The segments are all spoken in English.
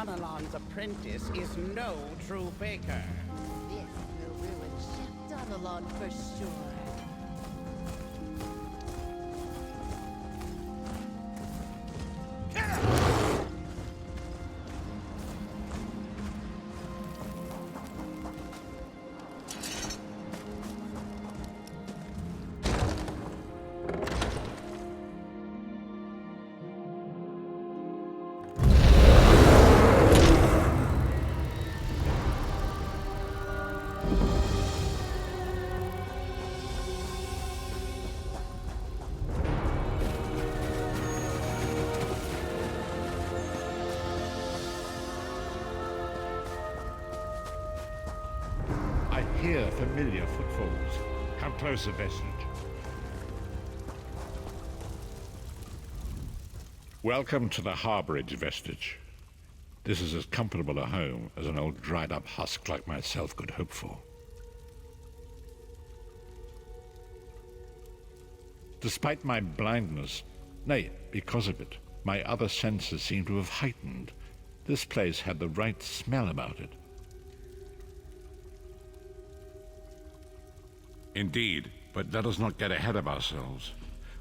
Donalon's apprentice is no true baker. This will ruin Chef Donalon for sure. I hear familiar footfalls. Come closer, Vestige. Welcome to the Harborage, Vestige. This is as comfortable a home as an old dried-up husk like myself could hope for. Despite my blindness, nay, because of it, my other senses seem to have heightened. This place had the right smell about it. Indeed, but let us not get ahead of ourselves.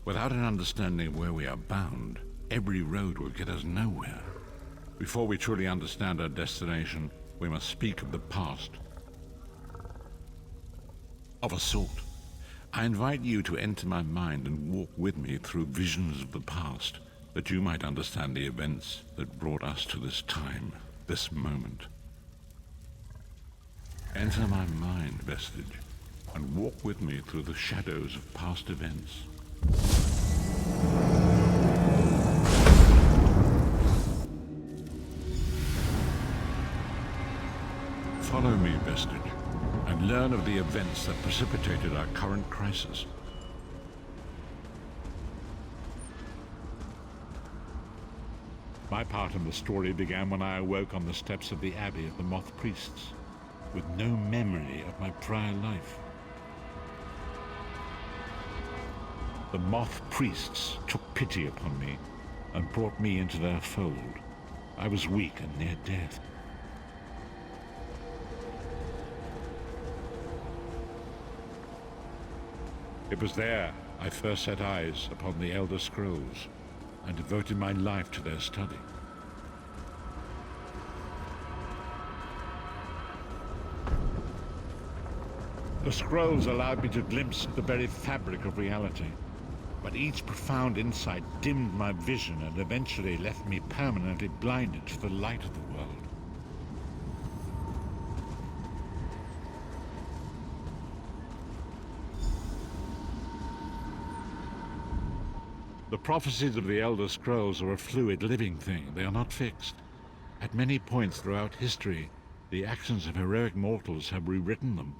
Without an understanding of where we are bound, every road will get us nowhere. Before we truly understand our destination, we must speak of the past. Of a sort. I invite you to enter my mind and walk with me through visions of the past, that you might understand the events that brought us to this time, this moment. Enter my mind, Vestige, and walk with me through the shadows of past events. Follow me, Vestige, and learn of the events that precipitated our current crisis. My part in the story began when I awoke on the steps of the Abbey of the Moth Priests, with no memory of my prior life. The Moth Priests took pity upon me and brought me into their fold. I was weak and near death. It was there I first set eyes upon the Elder Scrolls and devoted my life to their study. The scrolls allowed me to glimpse the very fabric of reality. But each profound insight dimmed my vision and eventually left me permanently blinded to the light of the world. The prophecies of the Elder Scrolls are a fluid, living thing. They are not fixed. At many points throughout history, the actions of heroic mortals have rewritten them.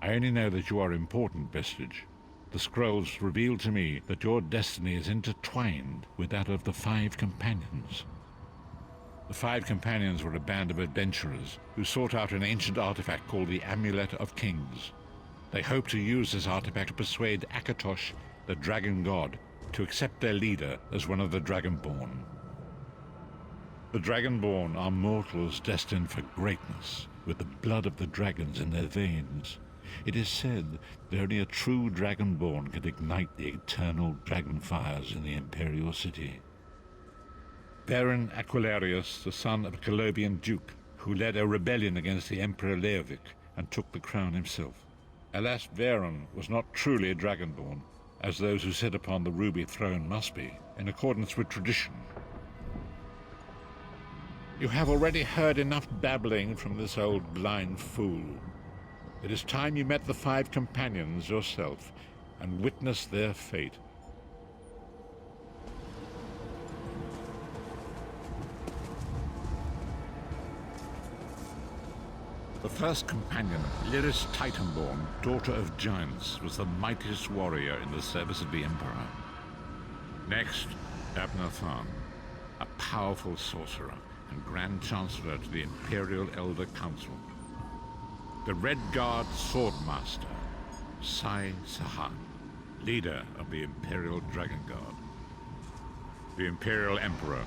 I only know that you are important, Vestige. The scrolls reveal to me that your destiny is intertwined with that of the Five Companions. The Five Companions were a band of adventurers who sought out an ancient artifact called the Amulet of Kings. They hoped to use this artifact to persuade Akatosh, the dragon god, to accept their leader as one of the Dragonborn. The Dragonborn are mortals destined for greatness, with the blood of the dragons in their veins. It is said that only a true Dragonborn can ignite the eternal dragon fires in the Imperial City. Baron Aquilarius, the son of a Colobian duke, who led a rebellion against the Emperor Leovic and took the crown himself. Alas, Veron was not truly a Dragonborn, as those who sit upon the ruby throne must be, in accordance with tradition. You have already heard enough babbling from this old blind fool. It is time you met the Five Companions yourself and witnessed their fate. The first companion, Lyris Titanborn, daughter of giants, was the mightiest warrior in the service of the Emperor. Next, Abner Tharn, a powerful sorcerer and Grand Chancellor to the Imperial Elder Council. The Red Guard Swordmaster, Sai Sahan, leader of the Imperial Dragon Guard. The Imperial Emperor,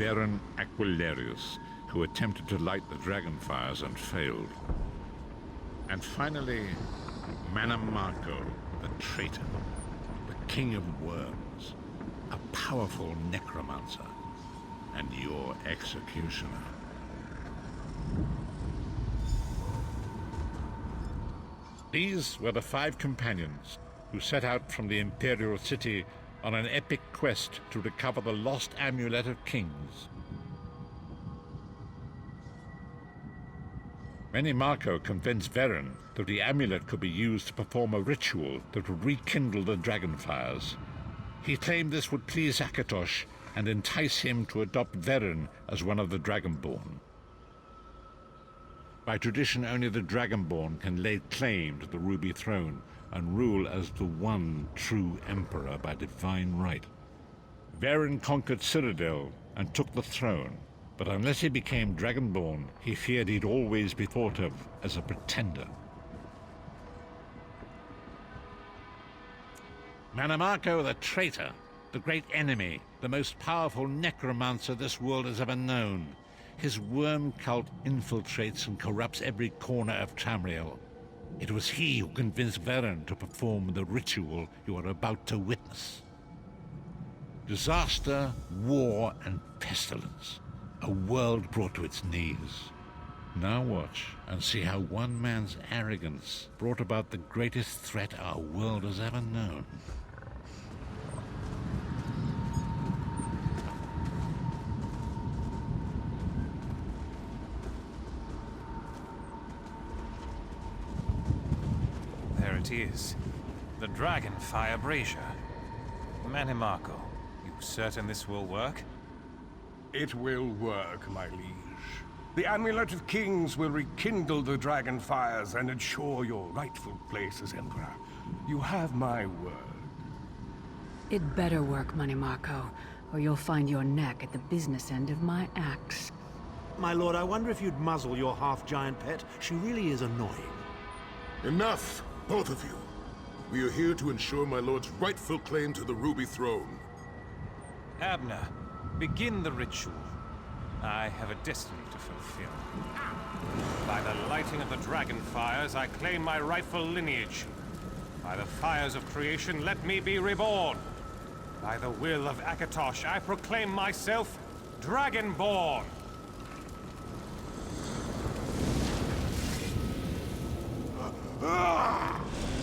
Varen Aquilarius, who attempted to light the dragon fires and failed. And finally, Mannimarco, the traitor, the king of worms, a powerful necromancer, and your executioner. These were the 5 companions who set out from the Imperial City on an epic quest to recover the lost Amulet of Kings. Mannimarco convinced Varen that the amulet could be used to perform a ritual that would rekindle the dragon fires. He claimed this would please Akatosh and entice him to adopt Varen as one of the Dragonborn. By tradition, only the Dragonborn can lay claim to the Ruby Throne and rule as the one true Emperor by divine right. Varen conquered Cyrodiil and took the throne, but unless he became Dragonborn, he feared he'd always be thought of as a pretender. Mannimarco the traitor, the great enemy, the most powerful necromancer this world has ever known. His worm cult infiltrates and corrupts every corner of Tamriel. It was he who convinced Varen to perform the ritual you are about to witness. Disaster, war, and pestilence. A world brought to its knees. Now watch and see how one man's arrogance brought about the greatest threat our world has ever known. There it is. The Dragonfire Brazier. Mannimarco, you certain this will work? It will work, my liege. The Amulet of Kings will rekindle the dragon fires and ensure your rightful place as Emperor. You have my word. It better work, Mannimarco, or you'll find your neck at the business end of my axe. My lord, I wonder if you'd muzzle your half-giant pet. She really is annoying. Enough, both of you. We are here to ensure my lord's rightful claim to the Ruby Throne. Abner, begin the ritual. I have a destiny to fulfill. By the lighting of the dragon fires, I claim my rightful lineage. By the fires of creation, let me be reborn. By the will of Akatosh, I proclaim myself Dragonborn.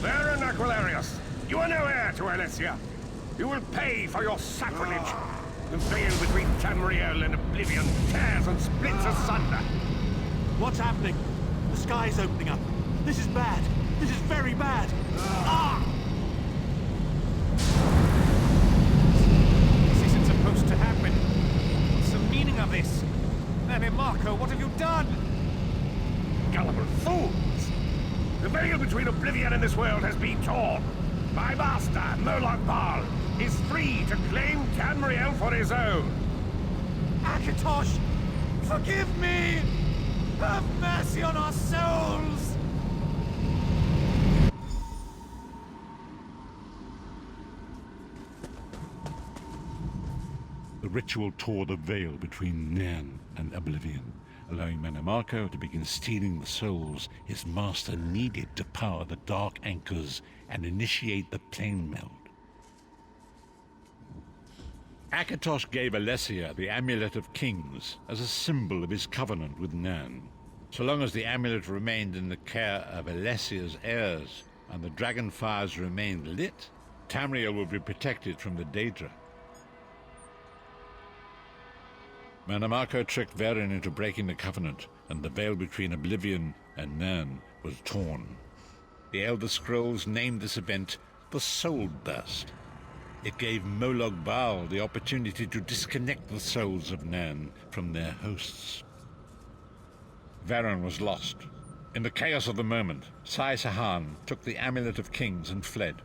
Varen Aquilarius, you are no heir to Alessia. You will pay for your sacrilege. The veil between Tamriel and Oblivion tears and splits asunder. What's happening? The sky's opening up. This is bad. This is very bad. Ah! This isn't supposed to happen. What's the meaning of this? Mannimarco, what have you done? Gullible fools! The veil between Oblivion and this world has been torn. My master, Molag Bal, is free to claim Tamriel for his own. Akatosh, forgive me! Have mercy on our souls! The ritual tore the veil between Nairn and Oblivion, allowing Mannimarco to begin stealing the souls his master needed to power the Dark Anchors and initiate the plane meld. Akatosh gave Alessia the Amulet of Kings as a symbol of his covenant with Nairn. So long as the amulet remained in the care of Alessia's heirs and the dragon fires remained lit, Tamriel would be protected from the Daedra. Mannimarco tricked Varen into breaking the covenant, and the veil between Oblivion and Nairn was torn. The Elder Scrolls named this event the Soul Burst. It gave Molag Bal the opportunity to disconnect the souls of Nairn from their hosts. Varen was lost. In the chaos of the moment, Sai Sahan took the Amulet of Kings and fled.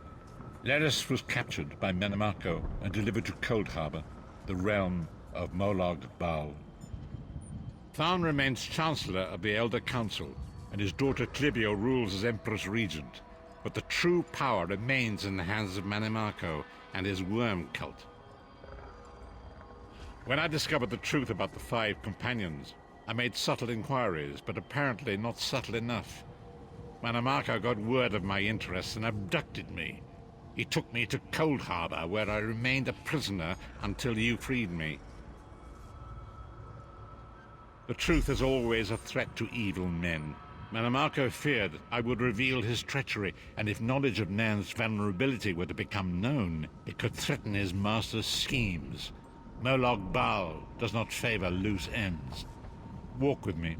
Leris was captured by Mannimarco and delivered to Cold Harbor, the realm of Molag Bal. Tharn remains Chancellor of the Elder Council, and his daughter Clivio rules as Empress Regent. But the true power remains in the hands of Mannimarco and his worm cult. When I discovered the truth about the 5 companions, I made subtle inquiries, but apparently not subtle enough. Mannimarco got word of my interests and abducted me. He took me to Cold Harbor, where I remained a prisoner until you freed me. The truth is always a threat to evil men. Mannimarco feared I would reveal his treachery, and if knowledge of Nan's vulnerability were to become known, it could threaten his master's schemes. Molag Bal does not favor loose ends. Walk with me.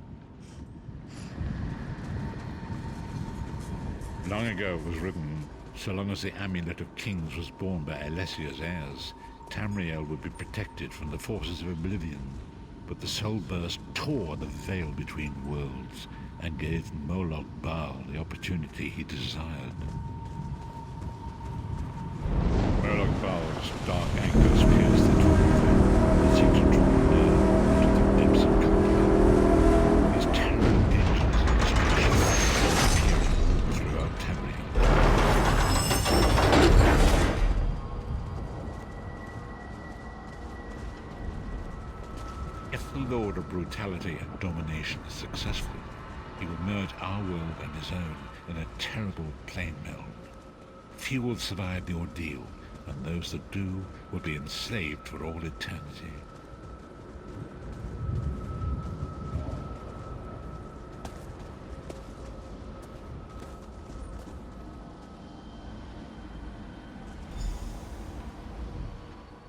Long ago it was written, so long as the Amulet of Kings was borne by Alessia's heirs, Tamriel would be protected from the forces of oblivion. But the Soul Burst tore the veil between worlds and gave Molag Bal the opportunity he desired. Molag Bal's dark anchors pierced the torn veil that seemed to draw near into the depths of Cold Harbor. His terrible dangers and destruction appeared throughout Tamriel. If the Lord of Brutality and Domination is successful, he will merge our world and his own in a terrible plane meld. Few will survive the ordeal, and those that do will be enslaved for all eternity.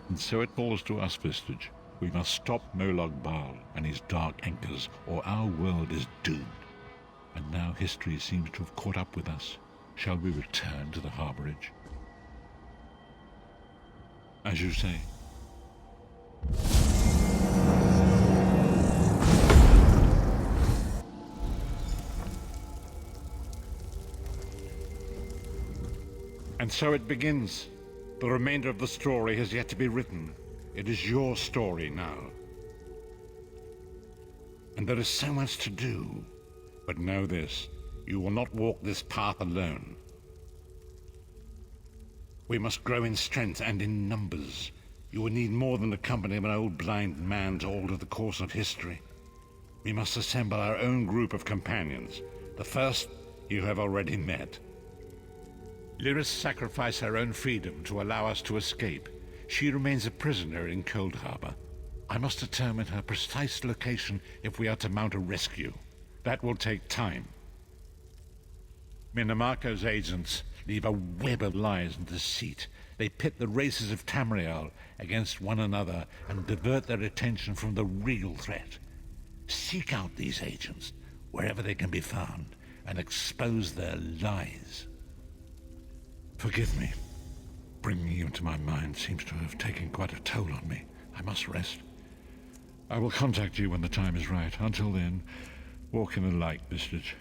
And so it falls to us, Vistage. We must stop Molag Bal and his dark anchors, or our world is doomed. And now history seems to have caught up with us. Shall we return to the harborage? As you say. And so it begins. The remainder of the story has yet to be written. It is your story now. And there is so much to do. But know this, you will not walk this path alone. We must grow in strength and in numbers. You will need more than the company of an old blind man to alter the course of history. We must assemble our own group of companions. The first you have already met. Lyris sacrificed her own freedom to allow us to escape. She remains a prisoner in Cold Harbor. I must determine her precise location if we are to mount a rescue. That will take time. Mannimarco's agents leave a web of lies and deceit. They pit the races of Tamriel against one another and divert their attention from the real threat. Seek out these agents, wherever they can be found, and expose their lies. Forgive me. Bringing you into my mind seems to have taken quite a toll on me. I must rest. I will contact you when the time is right. Until then, walk in the light, Vistage.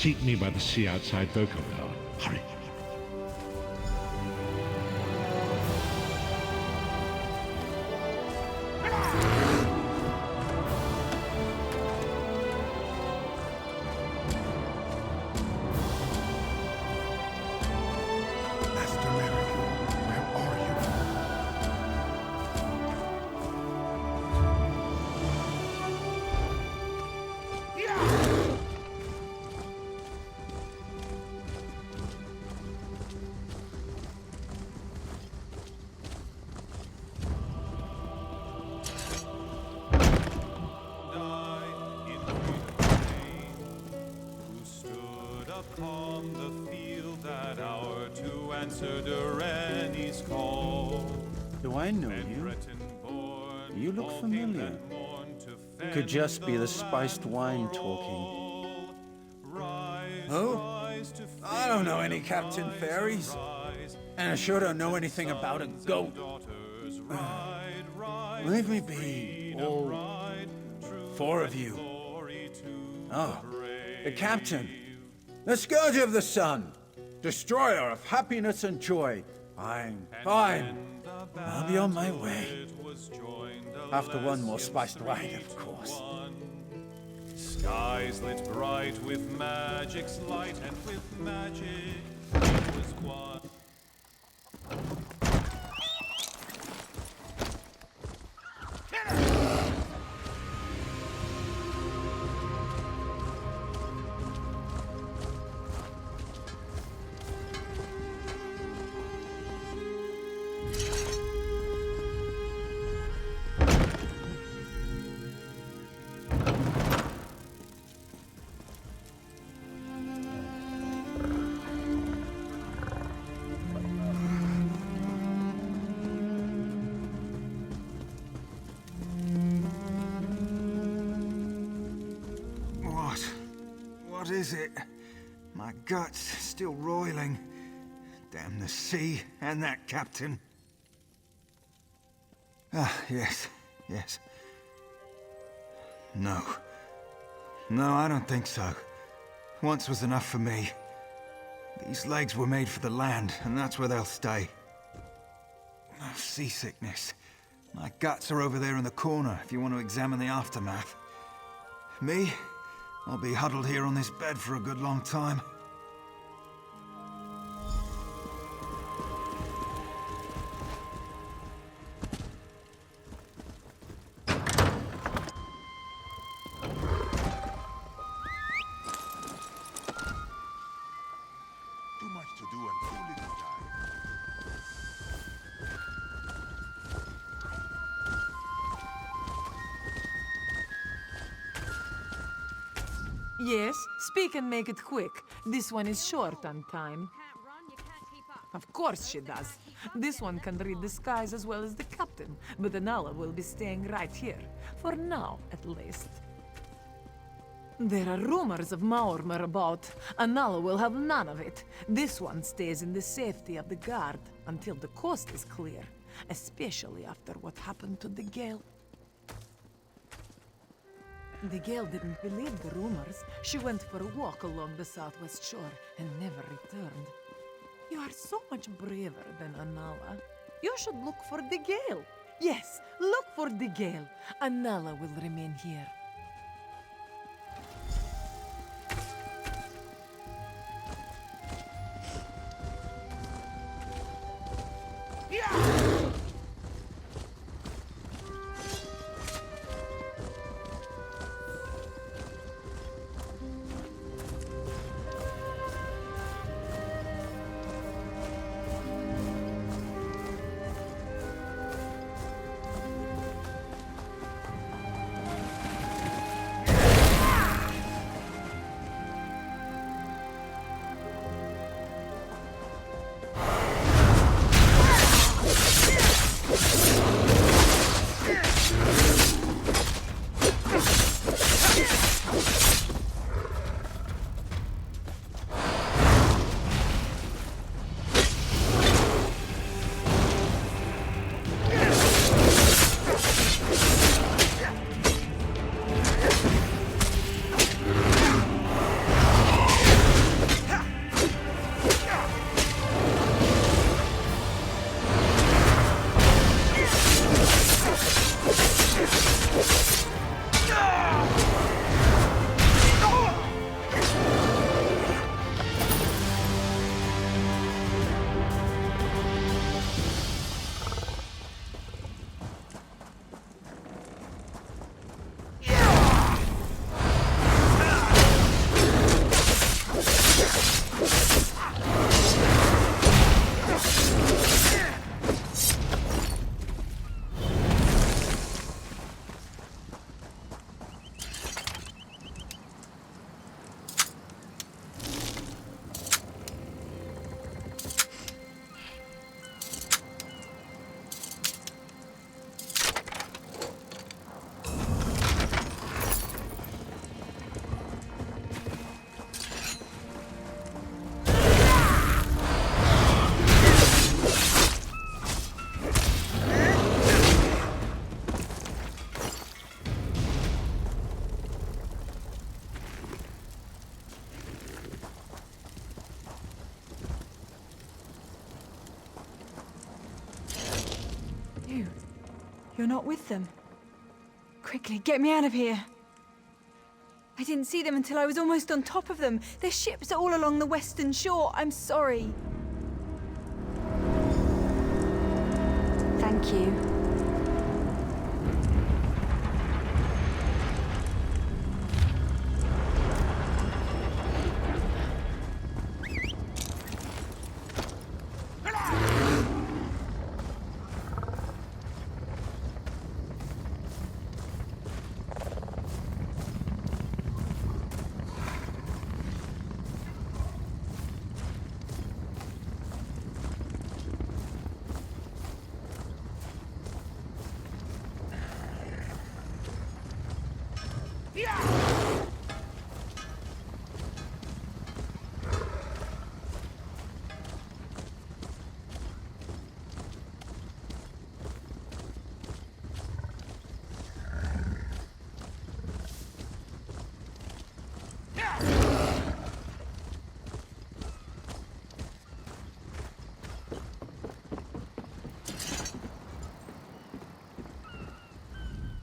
seat me by the sea outside Vokovar. Hurry. Master Merrick, where are you? Who stood upon the field that hour to answer Durrani's call? Do I know you? You look familiar. Could just be the spiced wine talking. Who? I don't know any Captain Fairies. And I sure don't know anything about a goat. Leave me be, all four of you. Oh, the Captain. The Scourge of the Sun. Destroyer of happiness and joy. Fine, fine. I'll be on my way. After one more spiced wine, of course. Skies lit bright with magic's light, and with magic it was one. What is it? My gut's still roiling. Damn the sea and that captain. Ah, yes, yes. No. No, I don't think so. Once was enough for me. These legs were made for the land, and that's where they'll stay. Oh, seasickness. My guts are over there in the corner if you want to examine the aftermath. Me? I'll be huddled here on this bed for a good long time. Too much to do and too little time. Yes, speak and make it quick. This one is short on time. Of course she does. This one can read the skies as well as the captain, but Anala will be staying right here. For now, at least. There are rumors of Maormer about. Anala will have none of it. This one stays in the safety of the guard until the coast is clear, especially after what happened to the Gale. The Gale didn't believe the rumors. She went for a walk along the southwest shore and never returned. You are so much braver than Anala. You should look for the Gale. Yes, look for the Gale. Anala will remain here. You're not with them. Quickly, get me out of here. I didn't see them until I was almost on top of them. Their ships are all along the western shore. I'm sorry. Thank you.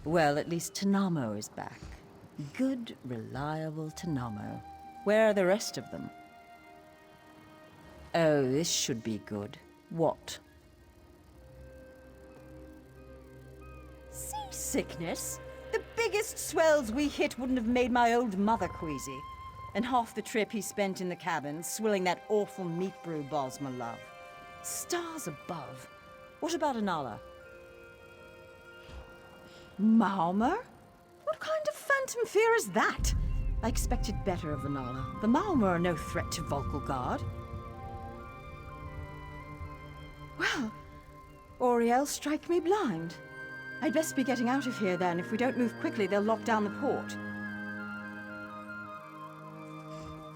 Well, at least Tanamo is back. Good, reliable Tanamo. Where are the rest of them? Oh, this should be good. What? Seasickness? The biggest swells we hit wouldn't have made my old mother queasy. And half the trip he spent in the cabin, swilling that awful meat brew Bosma love. Stars above. What about Anala? Malmer? What kind of phantom fear is that? I expected better of Anala. The Malmer are no threat to Volkelgard. Well, Auriel, strike me blind. I'd best be getting out of here then. If we don't move quickly, they'll lock down the port.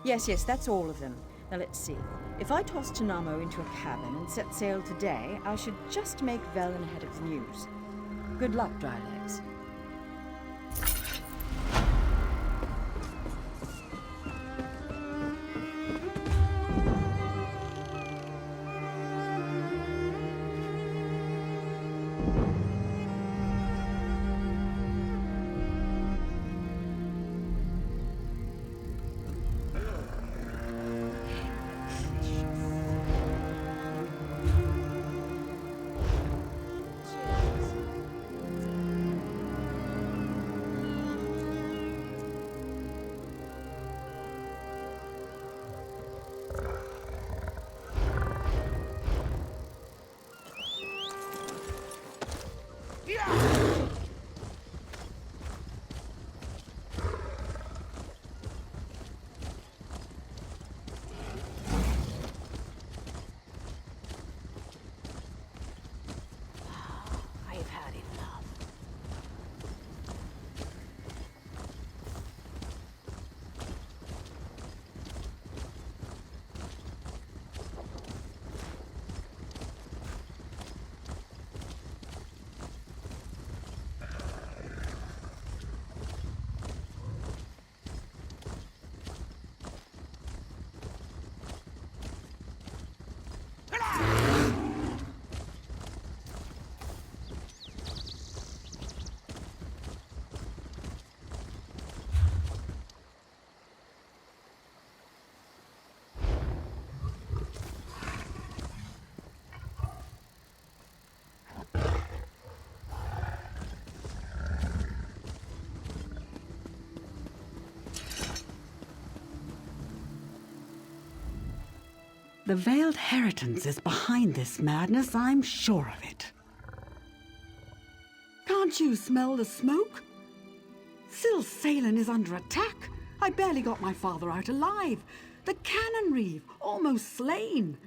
Yes, that's all of them. Now let's see. If I toss Tanamo into a cabin and set sail today, I should just make Velen ahead of the news. Good luck, Drylegs. The Veiled Heritance is behind this madness, I'm sure of it. Can't you smell the smoke? Syl Salen is under attack. I barely got my father out alive. The Cannon Reeve, almost slain.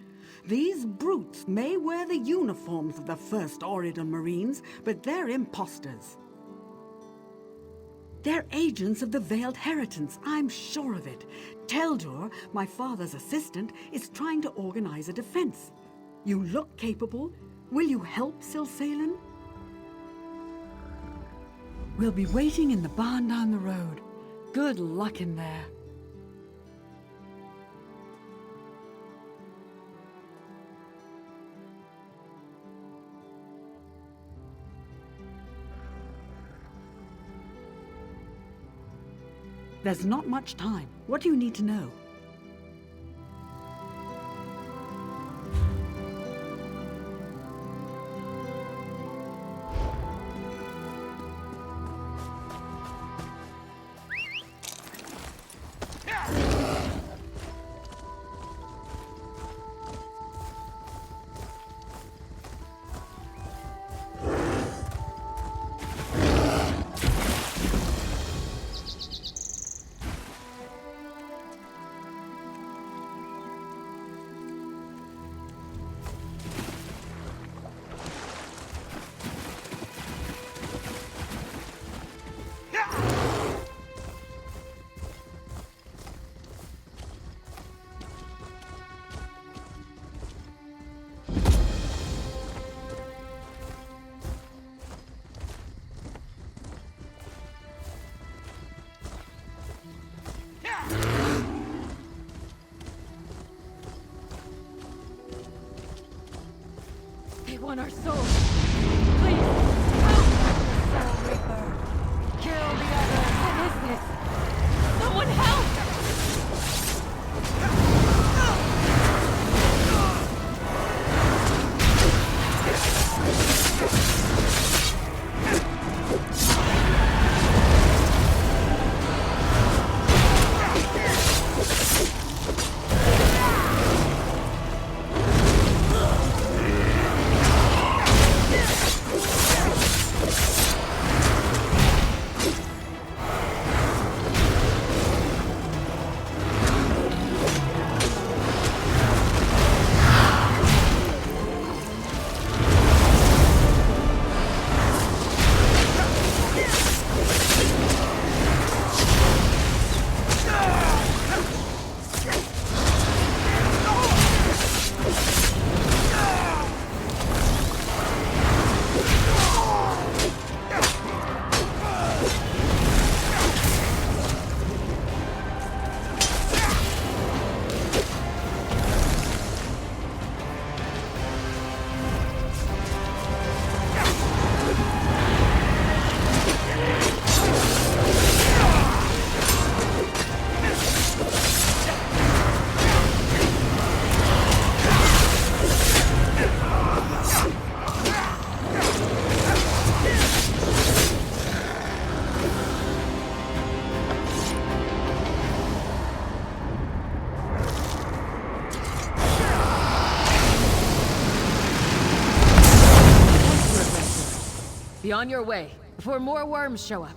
These brutes may wear the uniforms of the First Oridan Marines, but they're imposters. They're agents of the Veiled Heritance, I'm sure of it. Teldur, my father's assistant, is trying to organize a defense. You look capable. Will you help Syl Salen? We'll be waiting in the barn down the road. Good luck in there. There's not much time. What do you need to know? They want our souls. Please, help! Soul Reaper. Kill the others. What is this? Someone help! Be on your way, before more worms show up.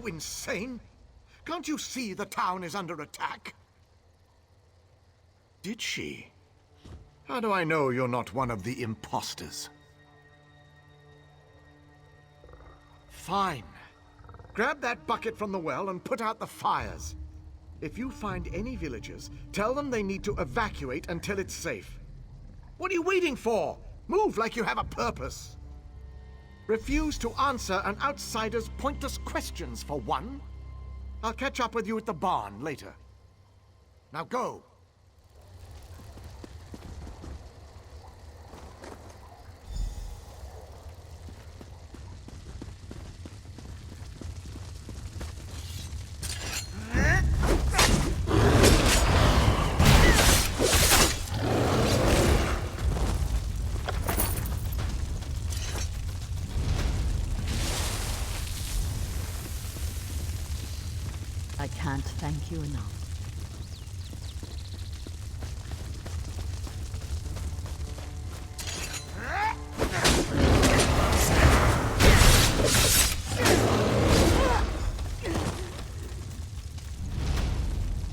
insane? Can't you see the town is under attack? Did she? How do I know you're not one of the imposters? Fine. Grab that bucket from the well and put out the fires. If you find any villagers, tell them they need to evacuate until it's safe. What are you waiting for? Move like you have a purpose. Refuse to answer an outsider's pointless questions, for one. I'll catch up with you at the barn later. Now go. I can't thank you enough.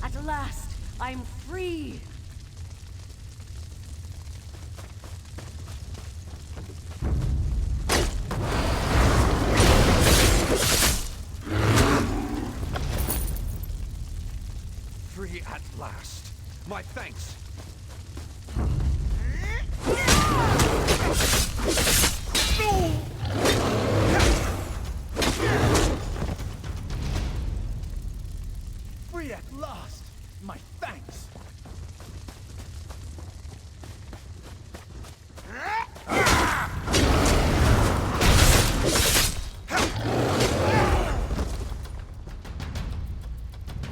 At last, I'm free! Free at last. My thanks. Free at last! My thanks!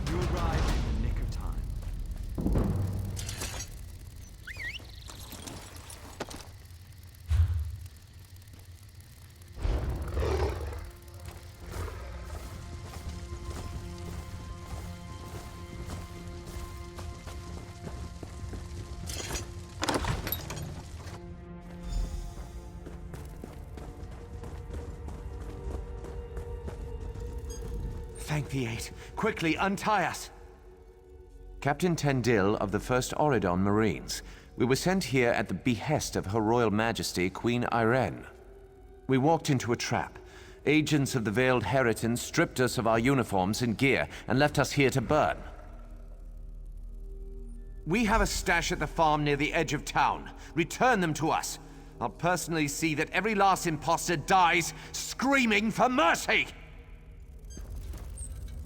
You arrived in the nick of time. Thank the Eight. Quickly, untie us. Captain Tendil of the 1st Auridon Marines. We were sent here at the behest of Her Royal Majesty, Queen Irene. We walked into a trap. Agents of the Veiled Heritans stripped us of our uniforms and gear and left us here to burn. We have a stash at the farm near the edge of town. Return them to us. I'll personally see that every last imposter dies screaming for mercy!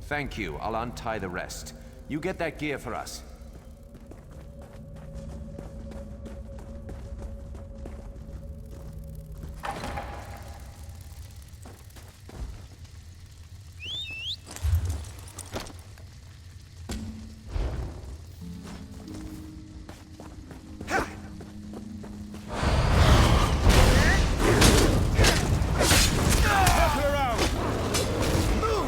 Thank you. I'll untie the rest. You get that gear for us. Move!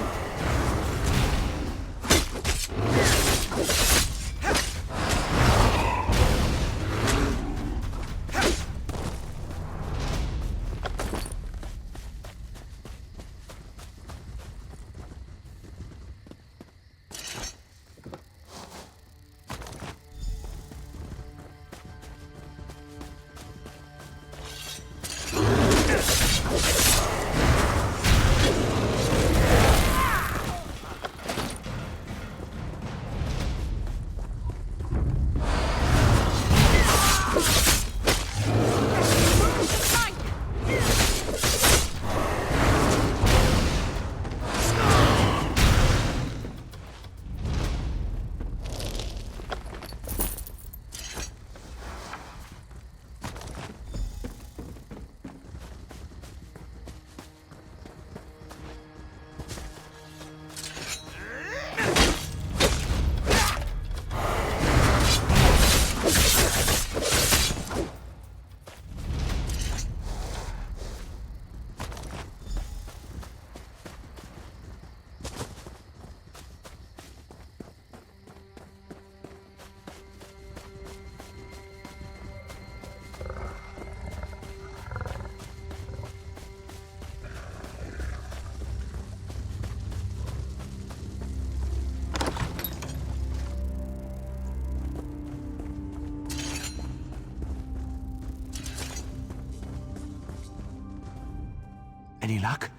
Any luck?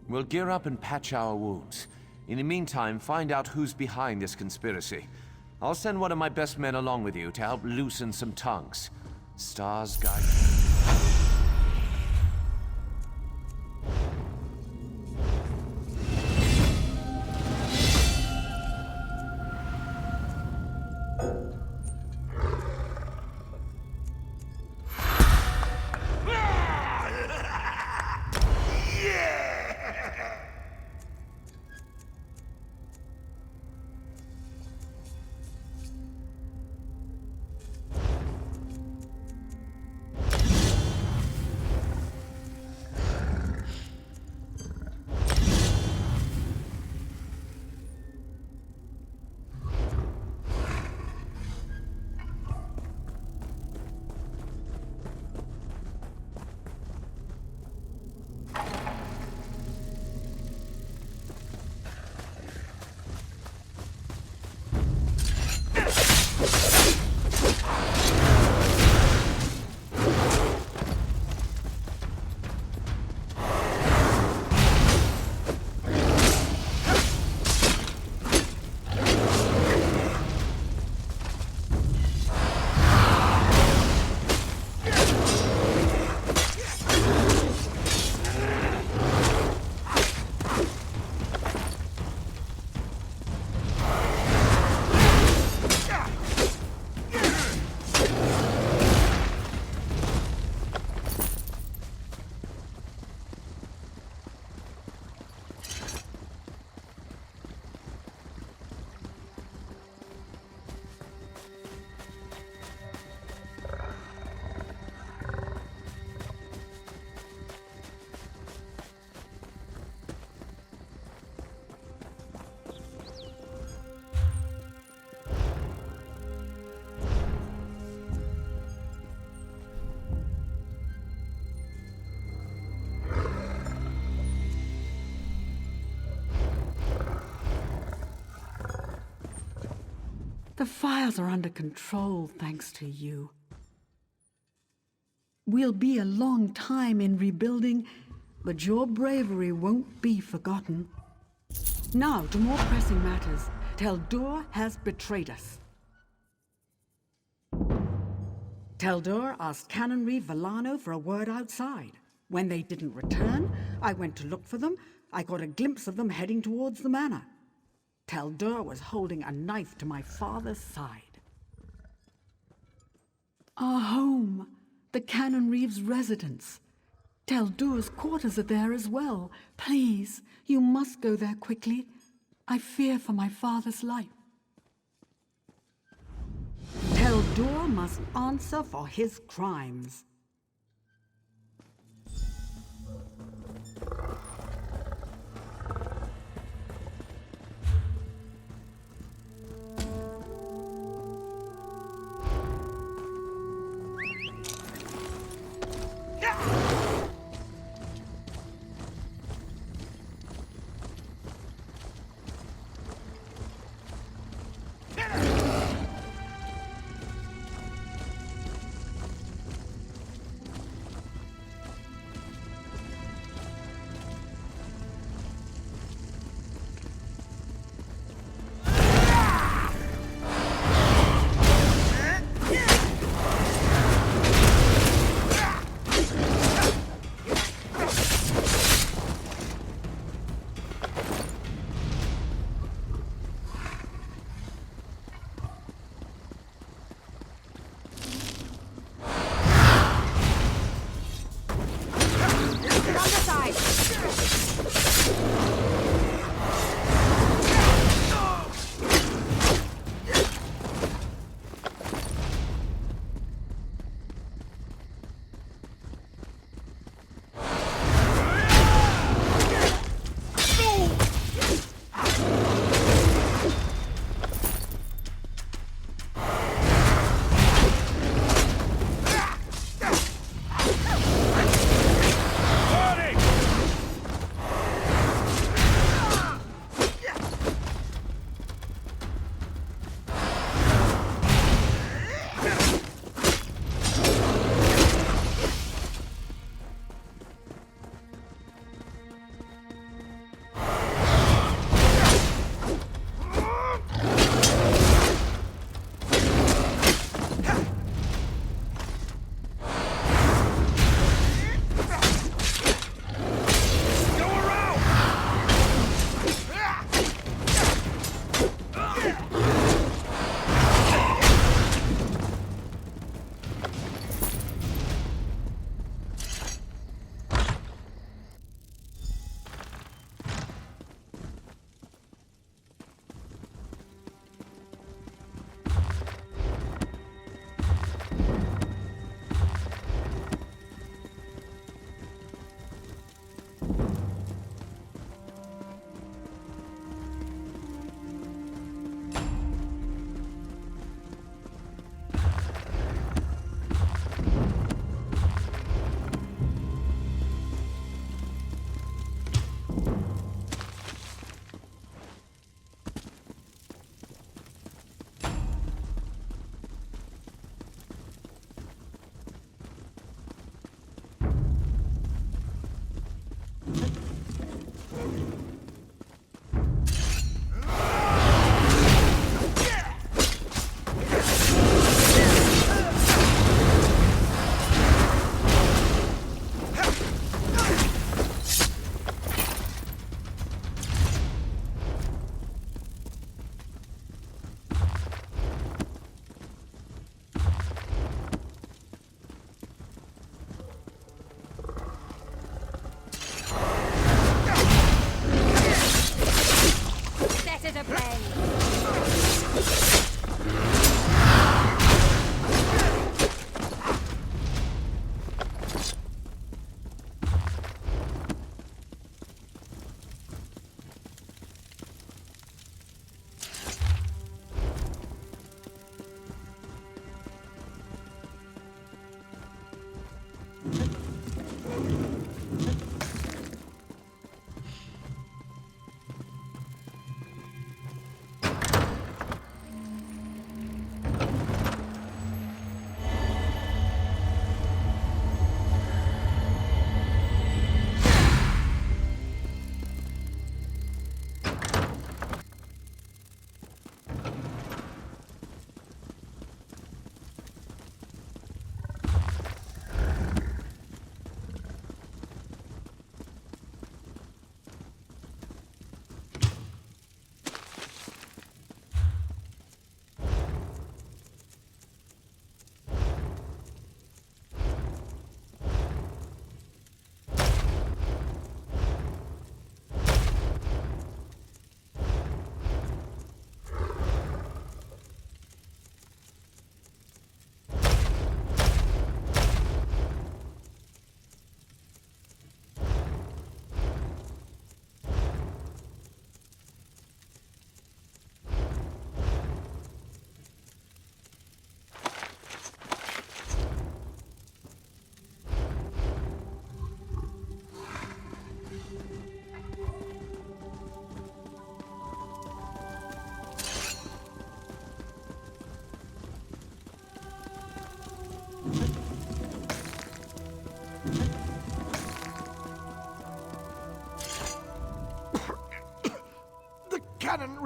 We'll gear up and patch our wounds. In the meantime, find out who's behind this conspiracy. I'll send one of my best men along with you to help loosen some tongues. Stars guide. The fires are under control thanks to you. We'll be a long time in rebuilding, but your bravery won't be forgotten. Now, to more pressing matters. Teldur has betrayed us. Teldur asked Canon Reeve Villano for a word outside. When they didn't return, I went to look for them. I got a glimpse of them heading towards the manor. Teldur was holding a knife to my father's side. Our home, the Canon Reeve's residence. Teldur's quarters are there as well. Please, you must go there quickly. I fear for my father's life. Teldur must answer for his crimes.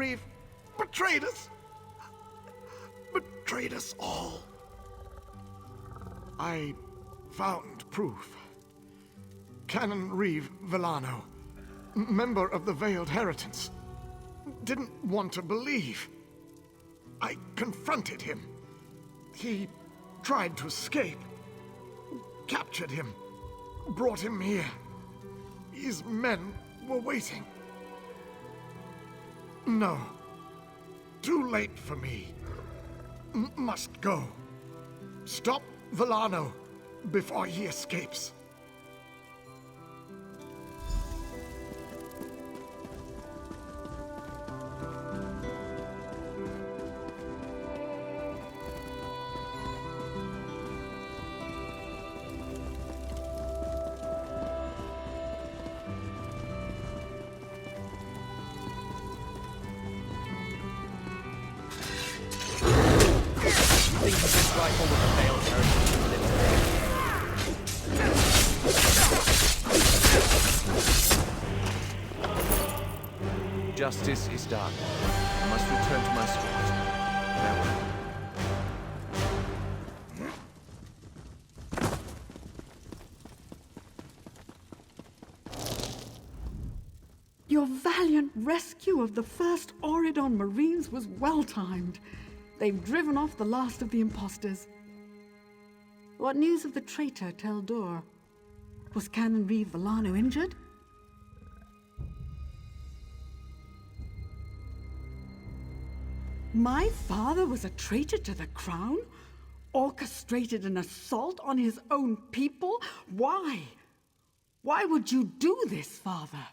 Reeve betrayed us. Betrayed us all. I found proof. Canon Reeve Villano, member of the Veiled Heritance, didn't want to believe. I confronted him. He tried to escape. Captured him. Brought him here. His men were waiting. No. Too late for me. Must go. Stop Villano before he escapes. Justice is done. I must return to my spot. Farewell. Your valiant rescue of the first Auridon Marines was well-timed. They've driven off the last of the imposters. What news of the traitor Tel'Dor? Was Canon Reeve Villano injured? My father was a traitor to the crown? Orchestrated an assault on his own people? Why? Why would you do this, father?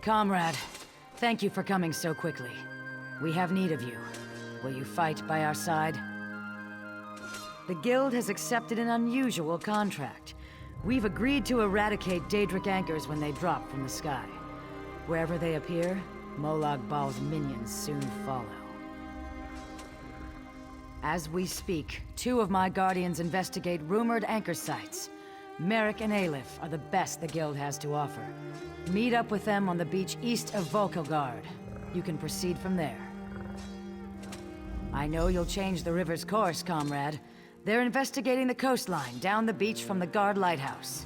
Comrade, thank you for coming so quickly. We have need of you. Will you fight by our side? The Guild has accepted an unusual contract. We've agreed to eradicate Daedric anchors when they drop from the sky. Wherever they appear, Molag Bal's minions soon follow. As we speak, 2 of my Guardians investigate rumored anchor sites. Merrick and Aleph are the best the Guild has to offer. Meet up with them on the beach east of Volkilgard. You can proceed from there. I know you'll change the river's course, comrade. They're investigating the coastline down the beach from the Guard Lighthouse.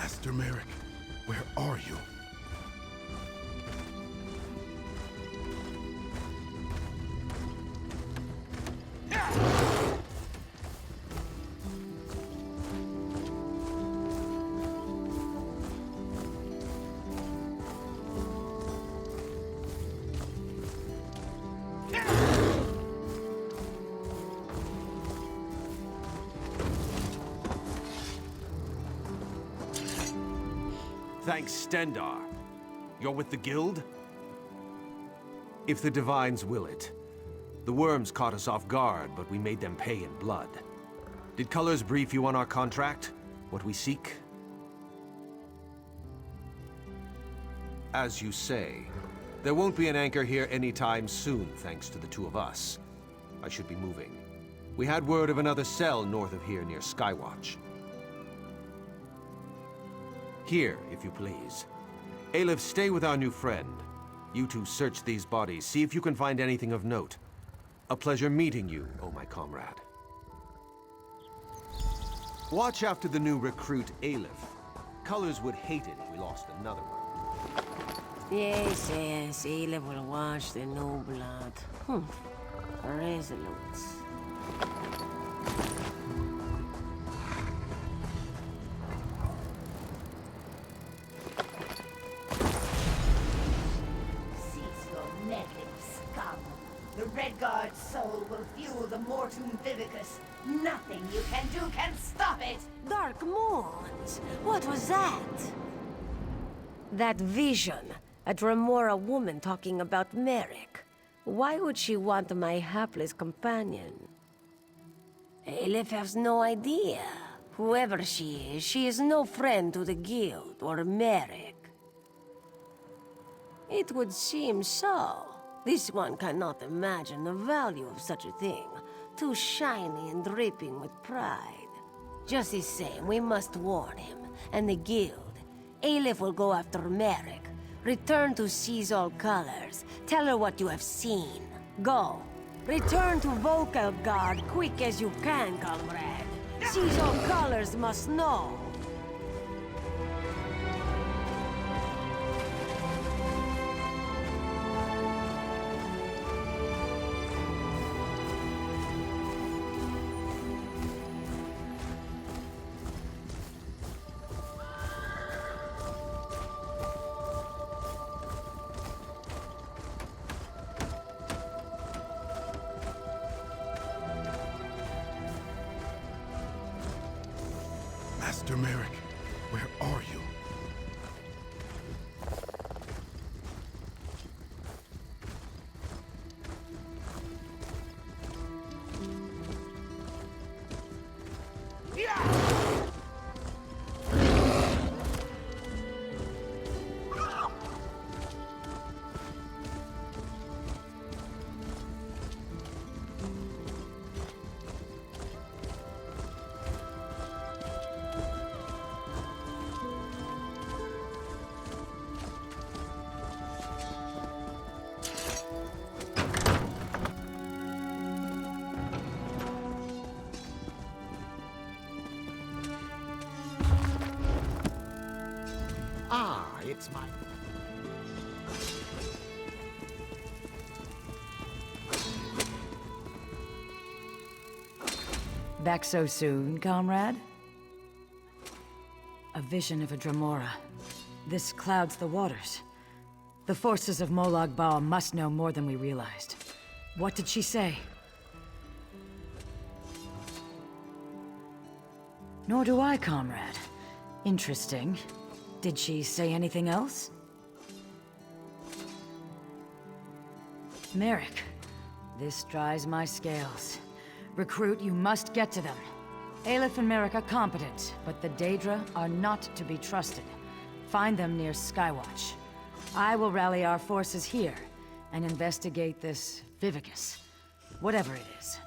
Master Merrick, where are you? Thanks, Stendarr. You're with the Guild? If the Divines will it. The worms caught us off guard, but we made them pay in blood. Did Colors brief you on our contract? What we seek? As you say, there won't be an anchor here anytime soon, thanks to the two of us. I should be moving. We had word of another cell north of here near Skywatch. Here, if you please. Aelif, stay with our new friend. You two search these bodies, see if you can find anything of note. A pleasure meeting you, oh my comrade. Watch after the new recruit, Aelif. Colors would hate it if we lost another one. Yes, Aelif will watch the new blood. Resolute. The Redguard's soul will fuel the Mortum Vivicus. Nothing you can do can stop it! Dark Moons? What was that? That vision. A Dremora woman talking about Merrick. Why would she want my hapless companion? Aelif has no idea. Whoever she is no friend to the Guild or Merrick. It would seem so. This one cannot imagine the value of such a thing. Too shiny and dripping with pride. Just the same, we must warn him. And the Guild. Aelif will go after Merrick. Return to Caesar Colors. Tell her what you have seen. Go. Return to Volkelgard quick as you can, comrade. Caesar Colors must know. Master Merrick, where are you? It's my... Back so soon, comrade? A vision of a Dremora. This clouds the waters. The forces of Molag Bal must know more than we realized. What did she say? Nor do I, comrade. Interesting. Did she say anything else? Merrick, this dries my scales. Recruit, you must get to them. Aelif and Merrick are competent, but the Daedra are not to be trusted. Find them near Skywatch. I will rally our forces here and investigate this Vivicus, whatever it is.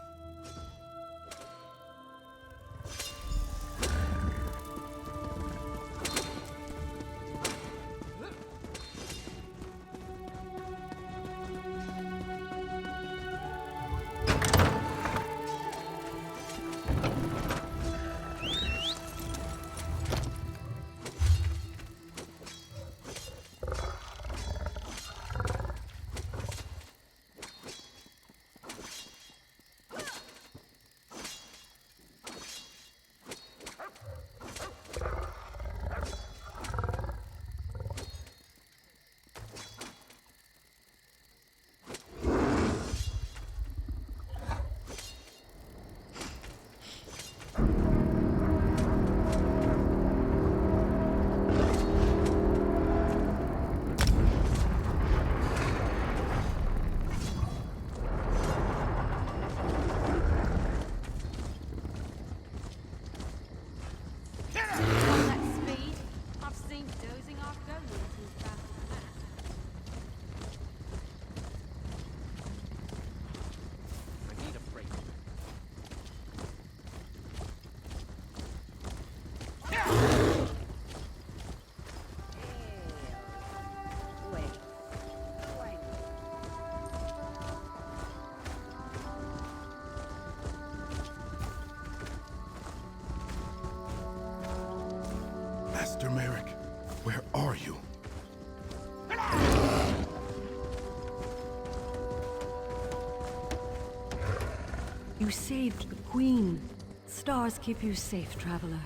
You saved the Queen. Stars keep you safe, traveler.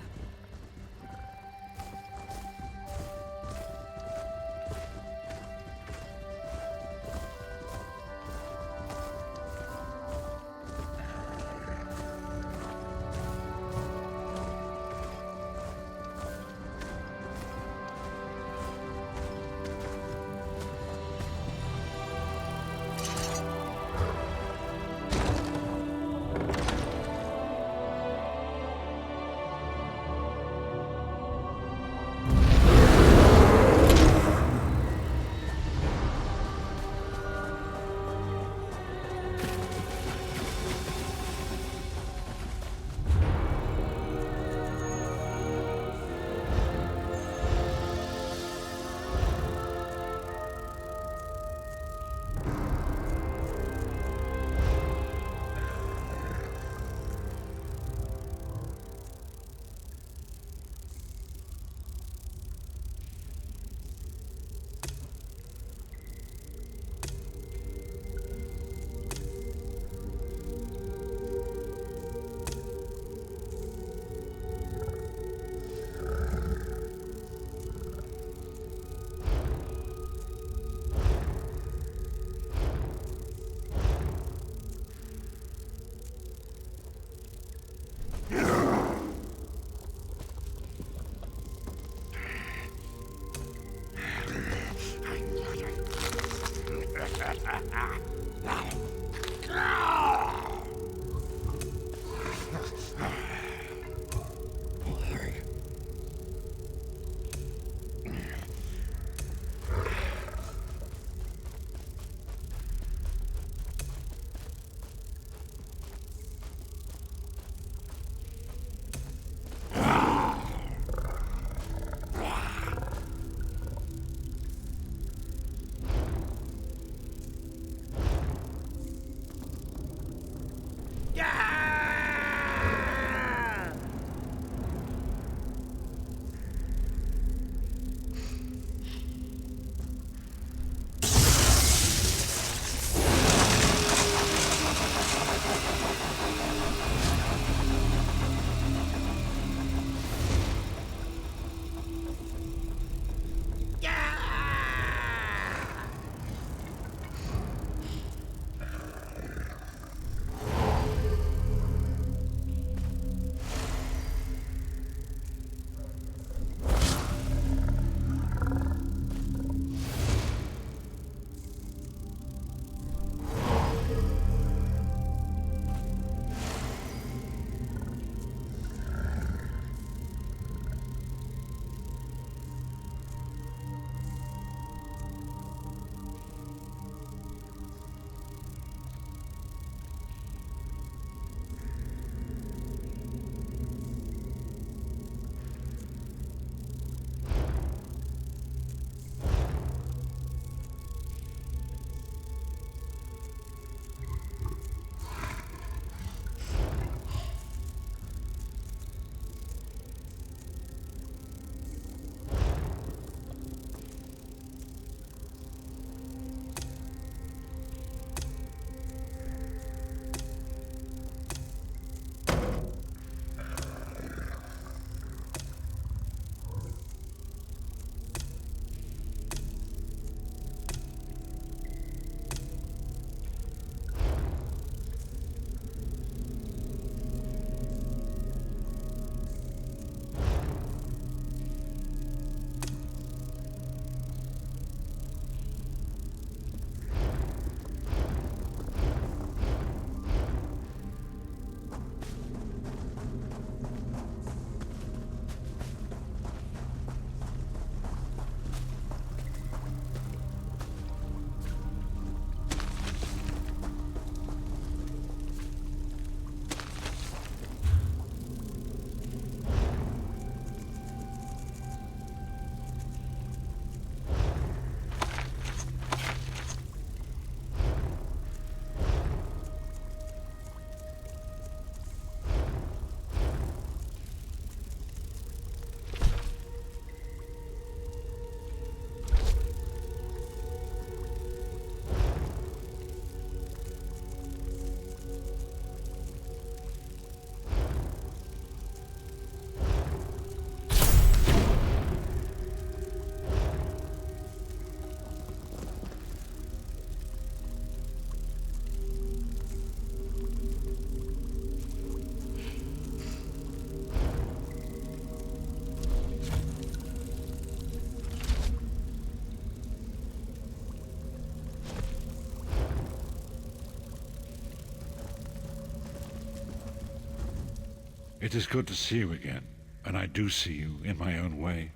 It is good to see you again, and I do see you in my own way.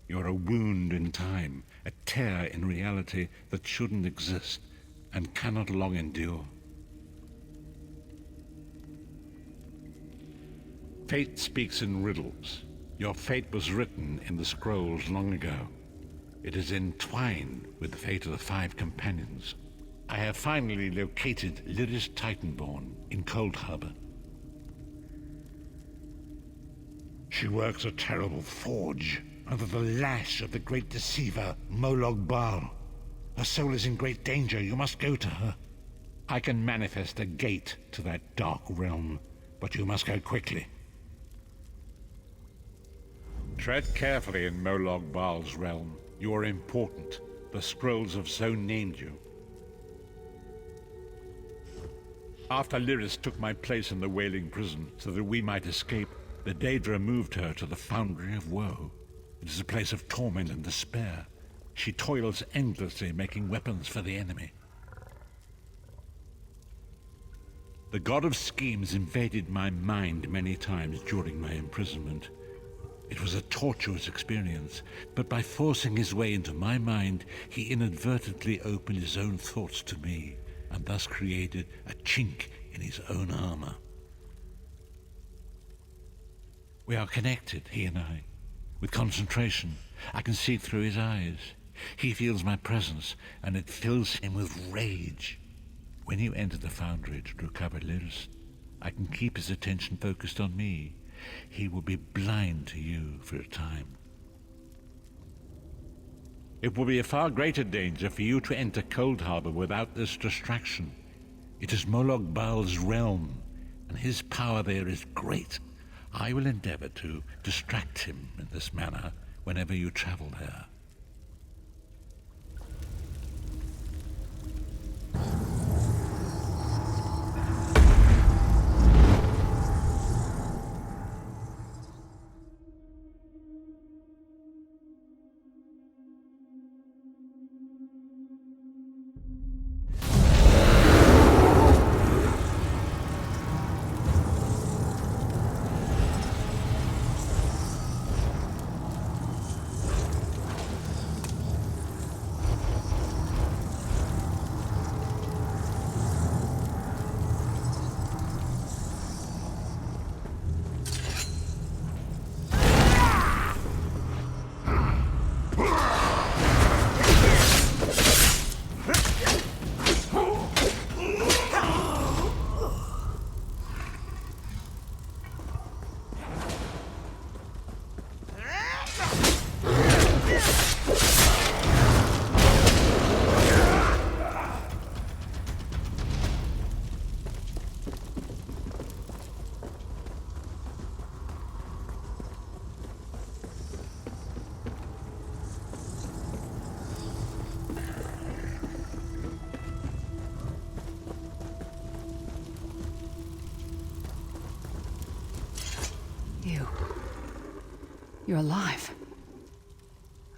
You're a wound in time, a tear in reality that shouldn't exist and cannot long endure. Fate speaks in riddles. Your fate was written in the scrolls long ago. It is entwined with the fate of the 5 companions. I have finally located Lyris Titanborn in Coldharbour. She works a terrible forge under the lash of the great deceiver, Molag Bal. Her soul is in great danger. You must go to her. I can manifest a gate to that dark realm, but you must go quickly. Tread carefully in Molag Bal's realm. You are important. The scrolls have so named you. After Lyris took my place in the Wailing Prison so that we might escape, the Daedra moved her to the Foundry of Woe. It is a place of torment and despair. She toils endlessly making weapons for the enemy. The God of Schemes invaded my mind many times during my imprisonment. It was a tortuous experience, but by forcing his way into my mind, he inadvertently opened his own thoughts to me, and thus created a chink in his own armor. We are connected, he and I. With concentration, I can see through his eyes. He feels my presence, and it fills him with rage. When you enter the Foundry to recover Lyris, I can keep his attention focused on me. He will be blind to you for a time. It will be a far greater danger for you to enter Coldharbour without this distraction. It is Molag Bal's realm, and his power there is great. I will endeavor to distract him in this manner whenever you travel there. You're alive.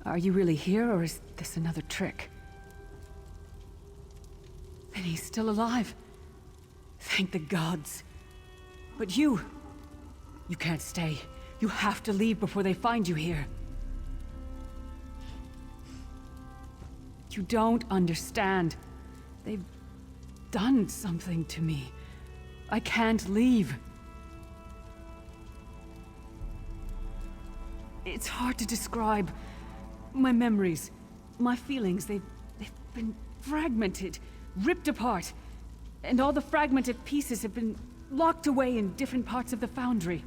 Are you really here, or is this another trick? Then he's still alive. Thank the gods. But you can't stay. You have to leave before they find you here. You don't understand. They've done something to me. I can't leave. It's hard to describe. My memories, my feelings, they've been fragmented, ripped apart. And all the fragmented pieces have been locked away in different parts of the Foundry.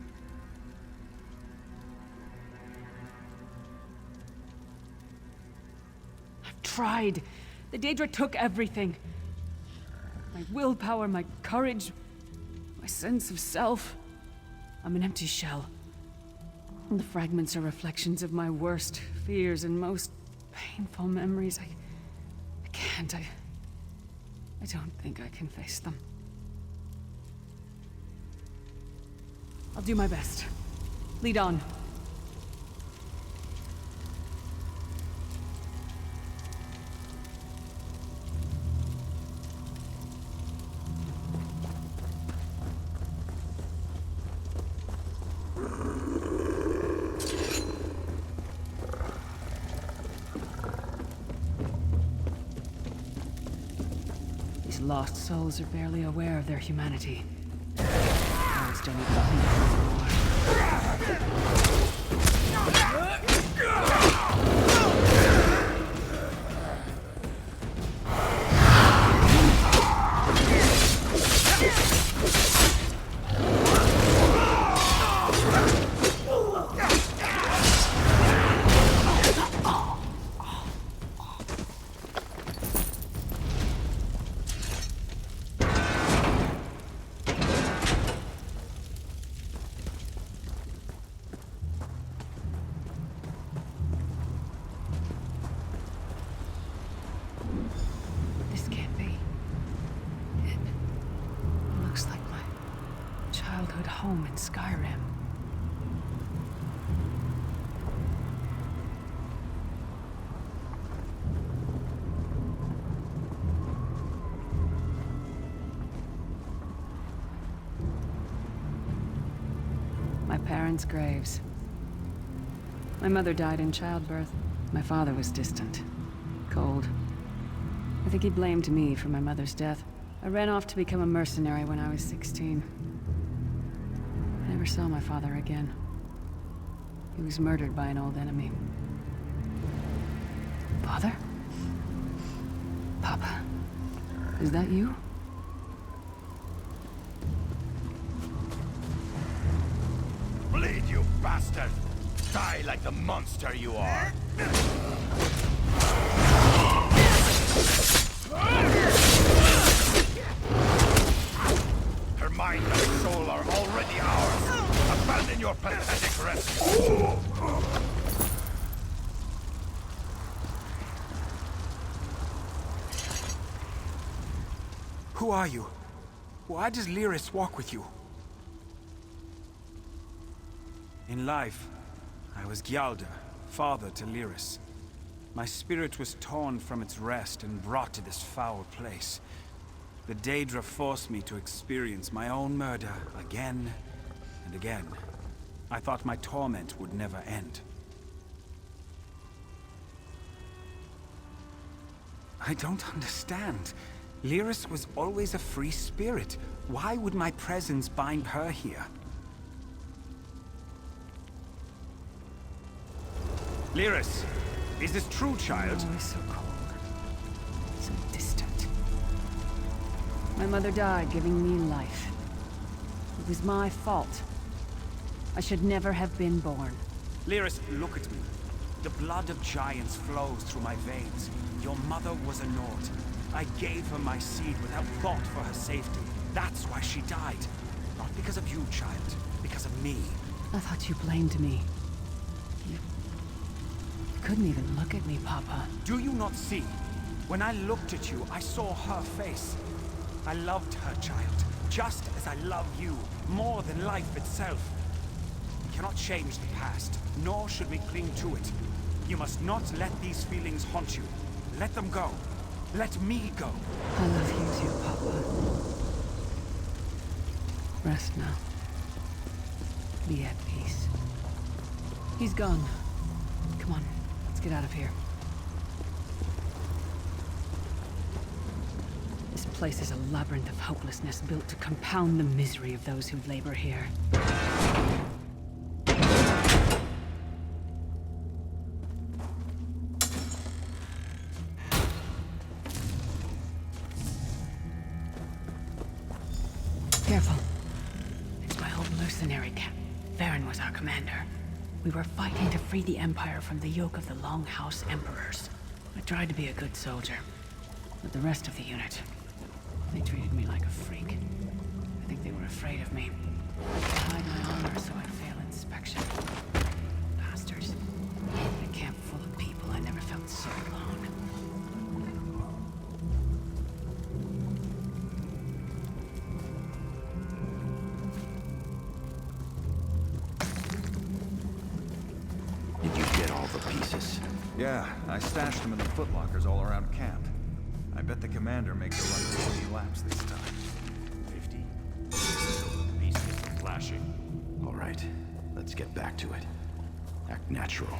I've tried. The Daedra took everything. My willpower, my courage, my sense of self. I'm an empty shell. And the fragments are reflections of my worst fears and most painful memories. I can't. I don't think I can face them. I'll do my best. Lead on. lost souls are barely aware of their humanity. Lords don't even think of it anymore. This can't be. It looks like my childhood home in Skyrim. My parents' graves. My mother died in childbirth. My father was distant, cold. I think he blamed me for my mother's death. I ran off to become a mercenary when I was 16. I never saw my father again. He was murdered by an old enemy. Father? Papa? Is that you? Bleed, you bastard! Die like the monster you are! Her mind and soul are already ours! Abandon your pathetic rescue! Who are you? Why does Lyris walk with you? In life, I was Gjaldr, father to Lyris. My spirit was torn from its rest and brought to this foul place. The Daedra forced me to experience my own murder again and again. I thought my torment would never end. I don't understand. Lyris was always a free spirit. Why would my presence bind her here? Lyris, is this true, child? Oh, so cold. So distant. My mother died giving me life. It was my fault. I should never have been born. Lyris, look at me. The blood of giants flows through my veins. Your mother was a Nord. I gave her my seed without thought for her safety. That's why she died. Not because of you, child. Because of me. I thought you blamed me. You couldn't even look at me, Papa. Do you not see? When I looked at you, I saw her face. I loved her, child. Just as I love you. More than life itself. We cannot change the past. Nor should we cling to it. You must not let these feelings haunt you. Let them go. Let me go. I love you too, Papa. Rest now. Be at peace. He's gone. Come on, let's get out of here. This place is a labyrinth of hopelessness built to compound the misery of those who labor here. Careful. It's my old mercenary camp. Varen was our commander. We were fighting to free the Empire from the yoke of the Longhouse Emperors. I tried to be a good soldier. But the rest of the unit, they treated me like a freak. I think they were afraid of me. I hide my honor so I'd fail inspection. Bastards. In a camp full of people, I never felt so alone. Yeah, I stashed them in the footlockers all around camp. I bet the commander makes a run 40 laps this time. 50. The beast is flashing. All right, let's get back to it. Act natural.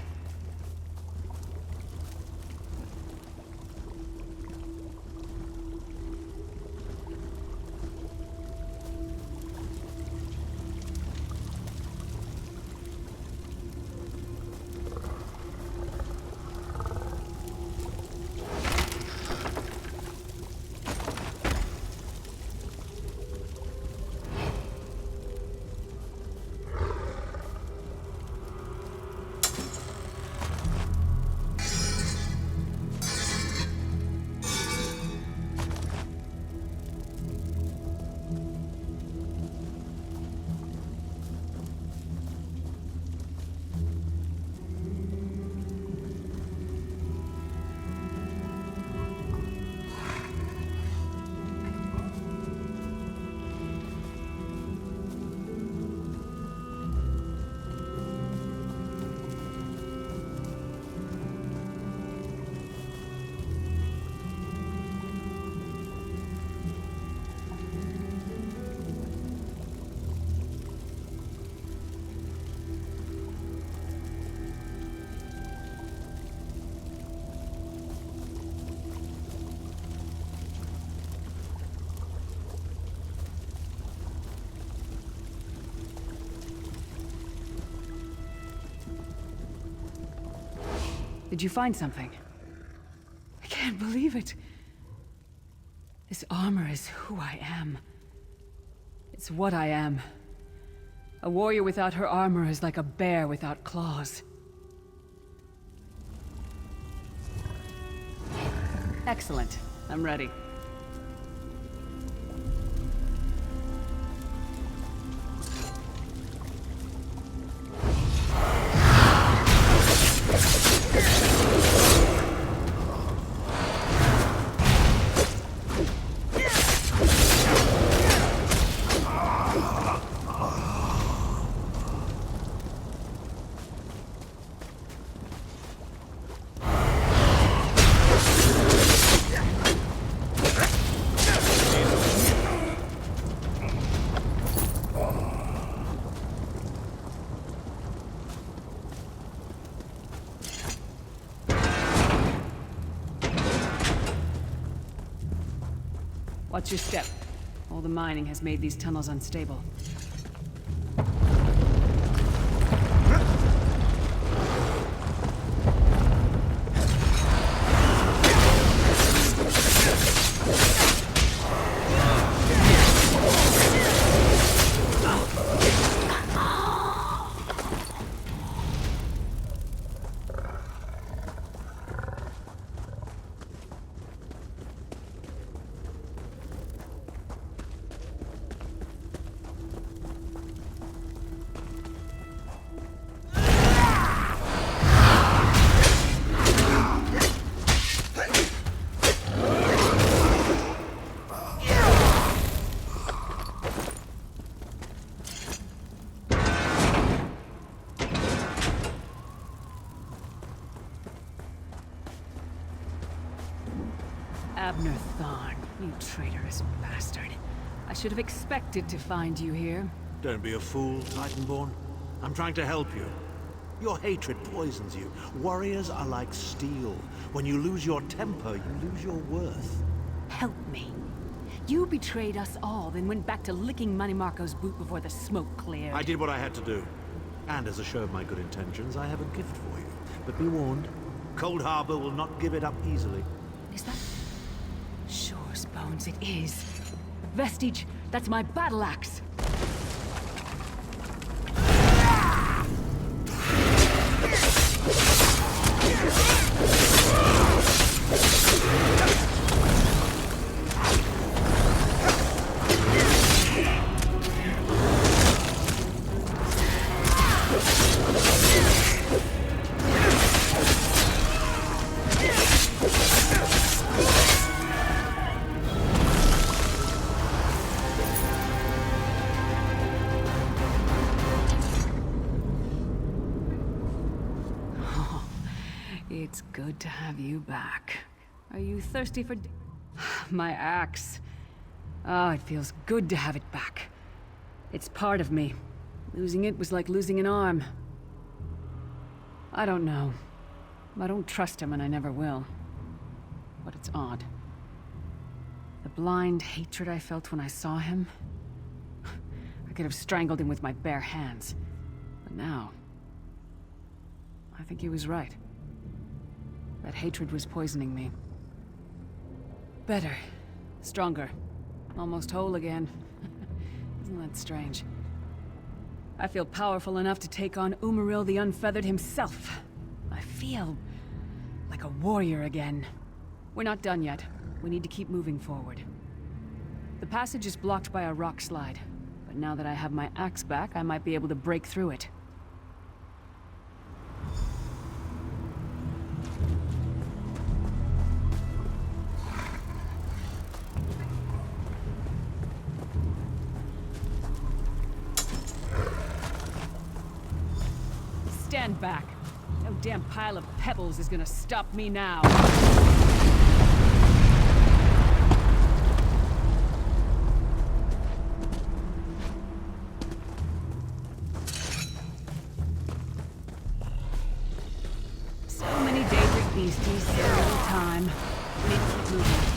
Did you find something? I can't believe it. This armor is who I am. It's what I am. A warrior without her armor is like a bear without claws. Excellent. I'm ready. Watch your step. All the mining has made these tunnels unstable. Abner Thorn, you traitorous bastard. I should have expected to find you here. Don't be a fool, Titanborn. I'm trying to help you. Your hatred poisons you. Warriors are like steel. When you lose your temper, you lose your worth. Help me. You betrayed us all, then went back to licking Manny Marco's boot before the smoke cleared. I did what I had to do. And as a show of my good intentions, I have a gift for you. But be warned, Cold Harbor will not give it up easily. Is that... Shore's bones, it is. Vestige, that's my battle axe. It's good to have you back. Are you thirsty for... My axe. Ah, it feels good to have it back. It's part of me. Losing it was like losing an arm. I don't know. I don't trust him and I never will. But it's odd. The blind hatred I felt when I saw him... I could have strangled him with my bare hands. But now... I think he was right. That hatred was poisoning me. Better. Stronger. Almost whole again. Isn't that strange? I feel powerful enough to take on Umaril the Unfeathered himself. I feel... like a warrior again. We're not done yet. We need to keep moving forward. The passage is blocked by a rock slide. But now that I have my axe back, I might be able to break through it. Stand back. No damn pile of pebbles is gonna stop me now. So many Daedric beasties, so little time. We need to keep moving.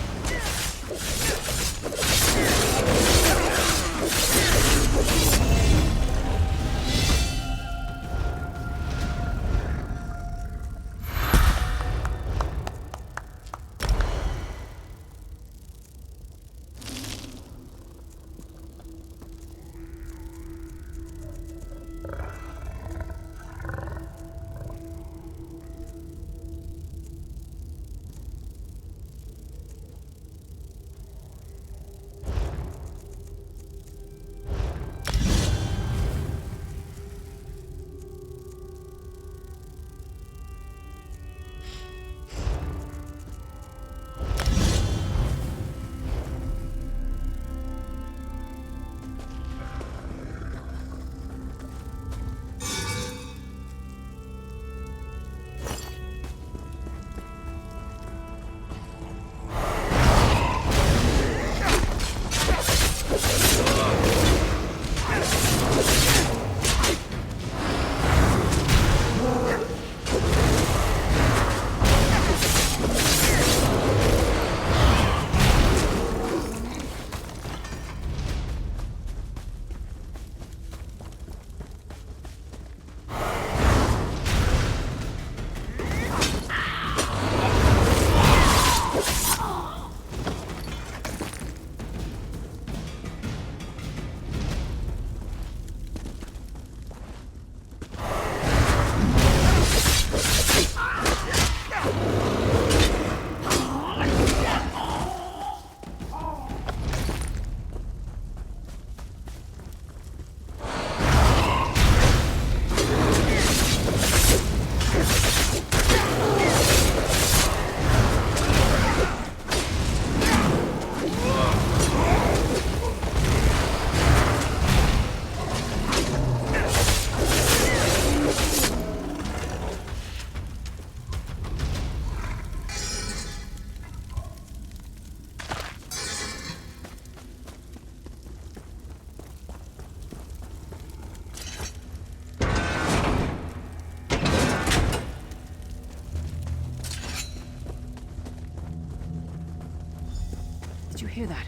hear that?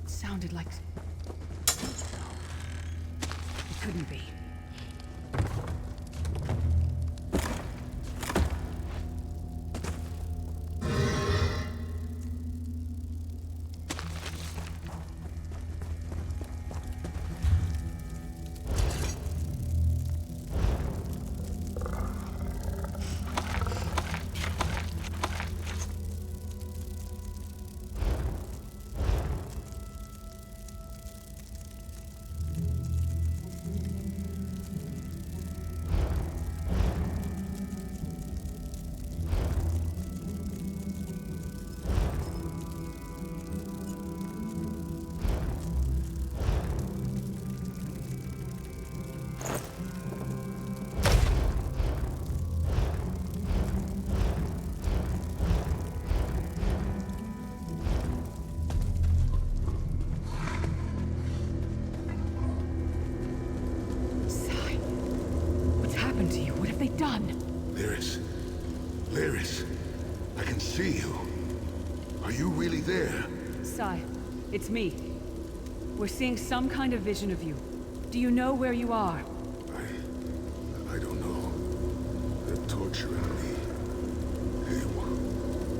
It sounded like... No. It couldn't be. To you? What have they done? Lyris. Lyris. I can see you. Are you really there? Sai, it's me. We're seeing some kind of vision of you. Do you know where you are? I don't know. They're torturing me. They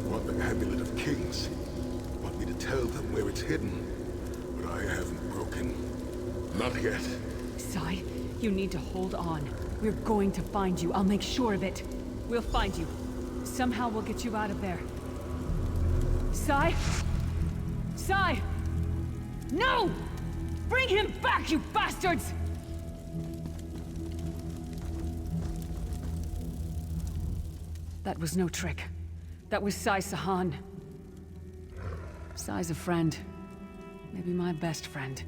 want the Amulet of Kings. Want me to tell them where it's hidden. But I haven't broken. Not yet. Sai, you need to hold on. We're going to find you. I'll make sure of it. We'll find you. Somehow we'll get you out of there. Sai? Sai! No! Bring him back, you bastards! That was no trick. That was Sai Sahan. Sai's a friend. Maybe my best friend.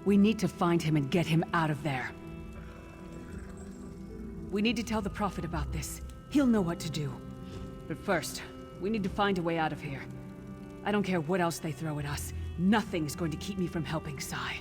We need to find him and get him out of there. We need to tell the Prophet about this. He'll know what to do. But first, we need to find a way out of here. I don't care what else they throw at us. Nothing's going to keep me from helping Sai.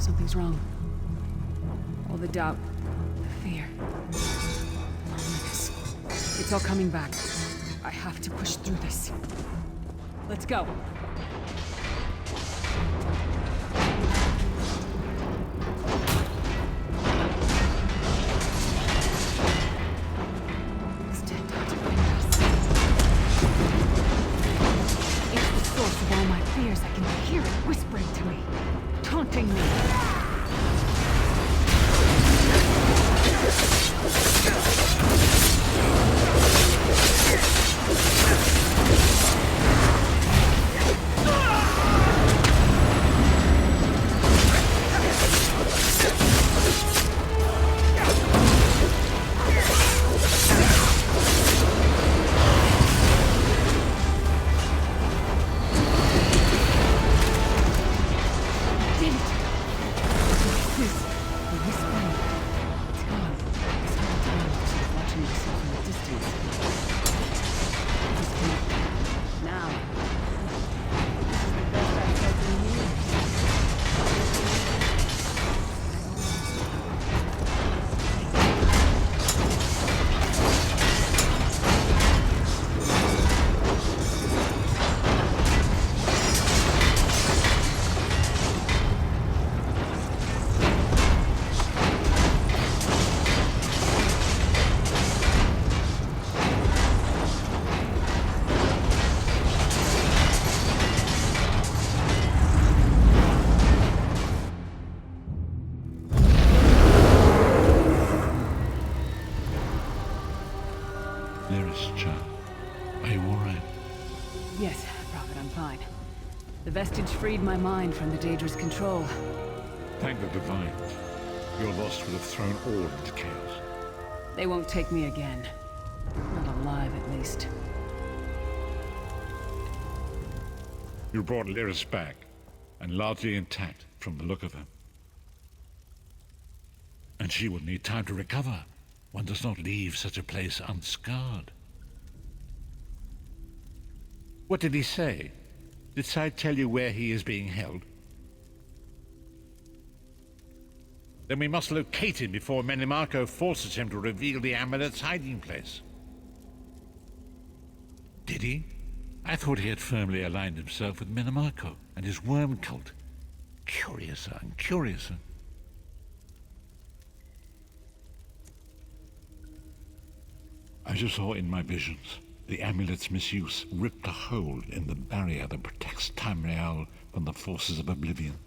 Something's wrong. All the doubt, the fear. It's all coming back. I have to push through this. Let's go. Stendar defend us. It's the source of all my fears. I can hear it whispering to me, taunting me. Vestige freed my mind from the Daedra's control. Thank the Divines. Your loss would have thrown all into chaos. They won't take me again. Not alive, at least. You brought Lyris back, and largely intact from the look of her. And she would need time to recover. One does not leave such a place unscarred. What did he say? Did Side tell you where he is being held? Then we must locate him before Menimarco forces him to reveal the amulet's hiding place. Did he? I thought he had firmly aligned himself with Menimarco and his worm cult. Curiouser and curiouser. As you saw in my visions, the amulet's misuse ripped a hole in the barrier that protects Tamriel from the forces of oblivion.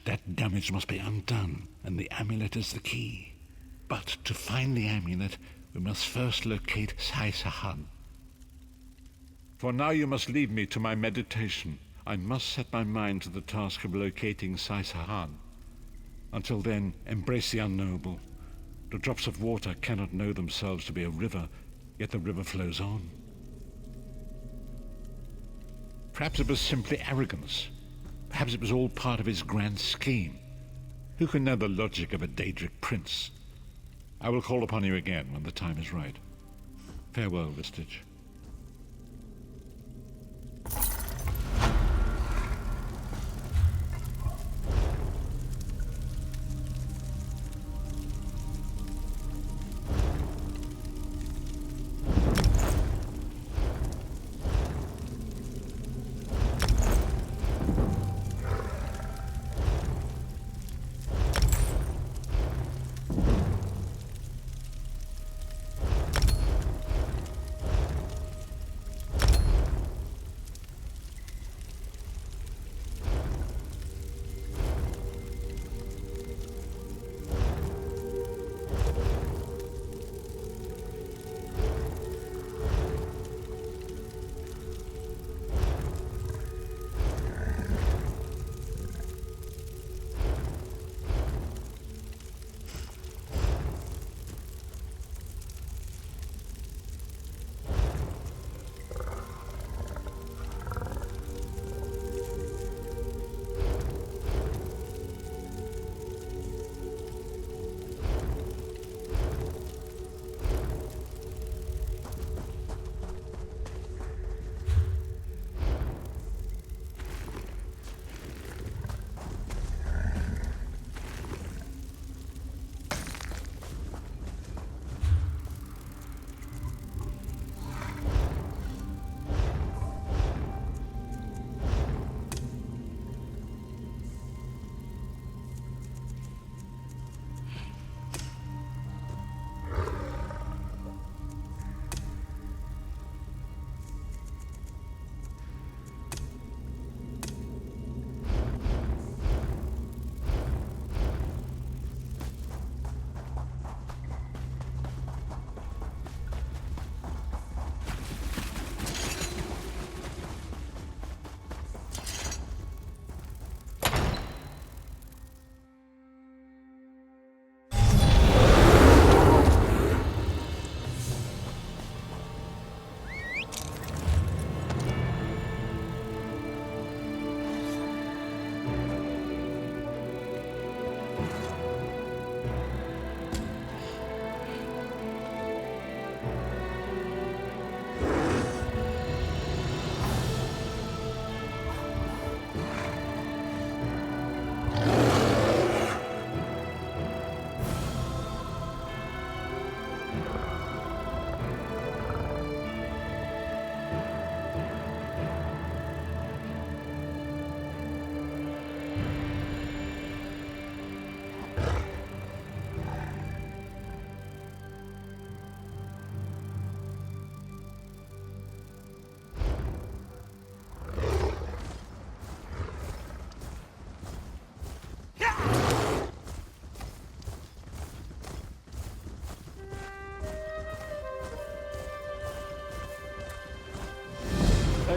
That damage must be undone, and the amulet is the key. But to find the amulet, we must first locate Sai Sahan. For now you must leave me to my meditation. I must set my mind to the task of locating Sai Sahan. Until then, embrace the unknowable. The drops of water cannot know themselves to be a river, yet the river flows on. Perhaps it was simply arrogance. Perhaps it was all part of his grand scheme. Who can know the logic of a Daedric prince? I will call upon you again when the time is right. Farewell, Vestige.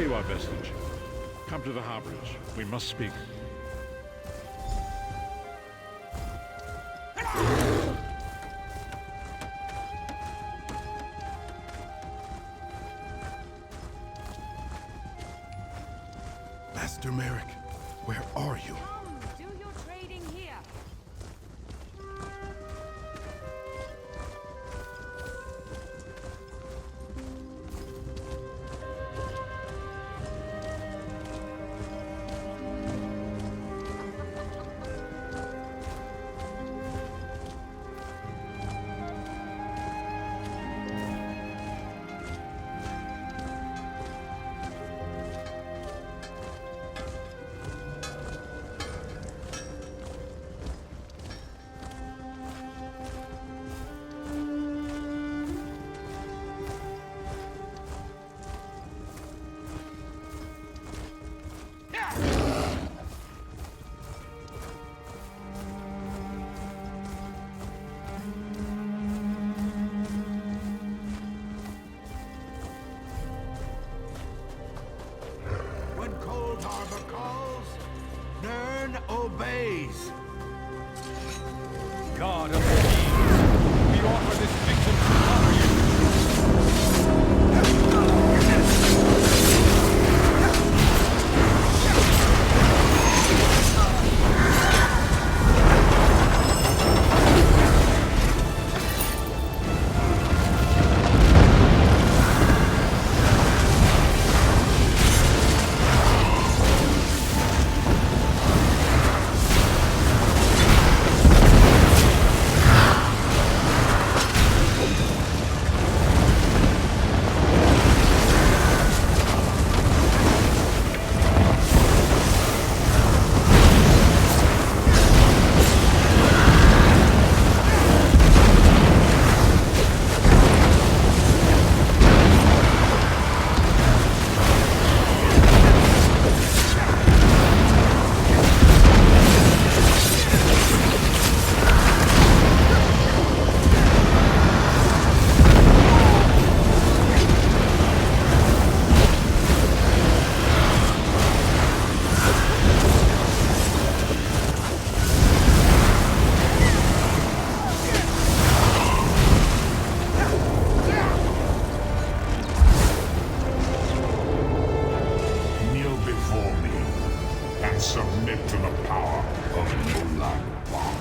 There you are, Vestige. Come to the harborage. We must speak. Master Merrick, where are you? Do your trading here. When Cold Harbor calls, Nern obeys. God of the Keys, we offer this victim to honor you. Kneel before me and submit to the power of Molag Bal.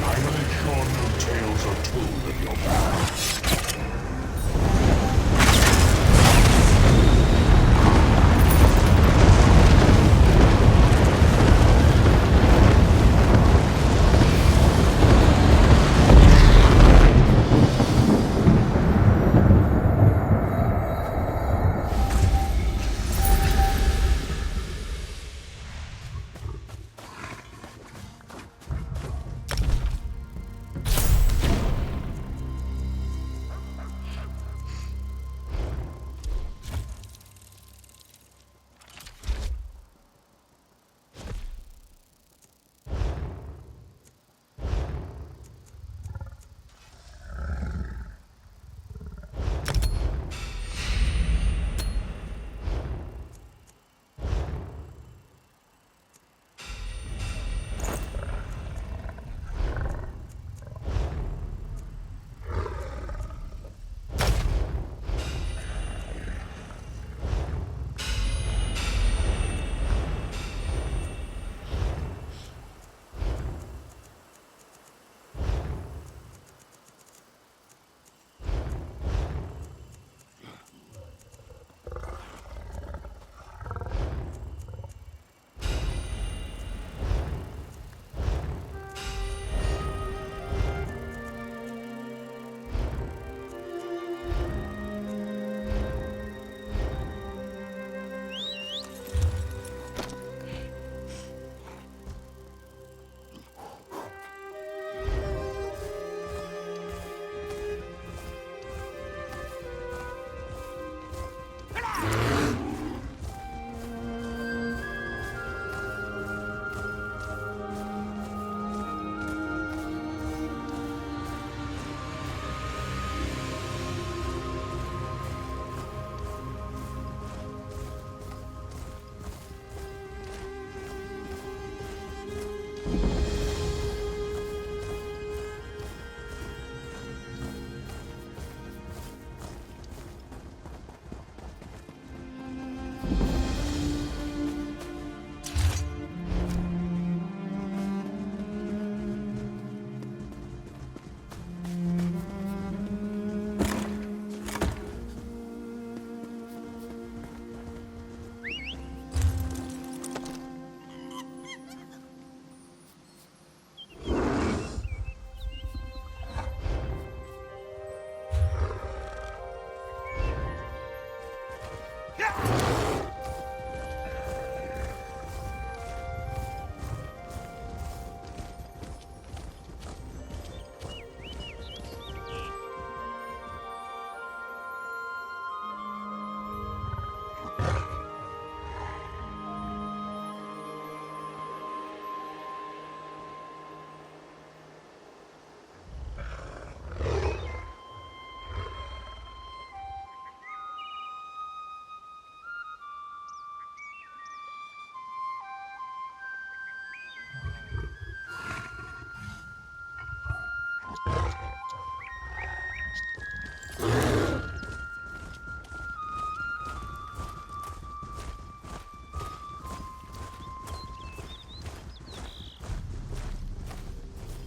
I will ensure no tales are told of your past.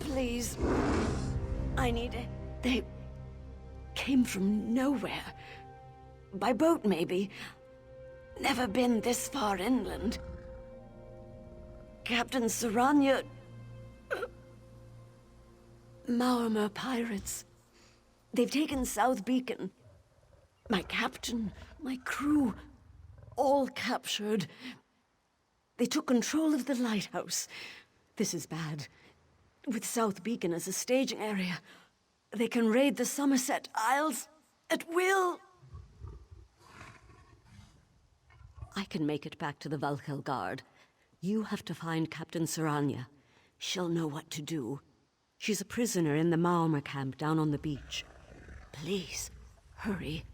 Please. I need it. They came from nowhere. By boat, maybe. Never been this far inland. Captain Saranya... Maormer pirates. They've taken South Beacon. My captain, my crew, all captured. They took control of the lighthouse. This is bad. With South Beacon as a staging area, they can raid the Somerset Isles at will. I can make it back to the Valhall Guard. You have to find Captain Saranya. She'll know what to do. She's a prisoner in the Maormer camp down on the beach. Please, hurry.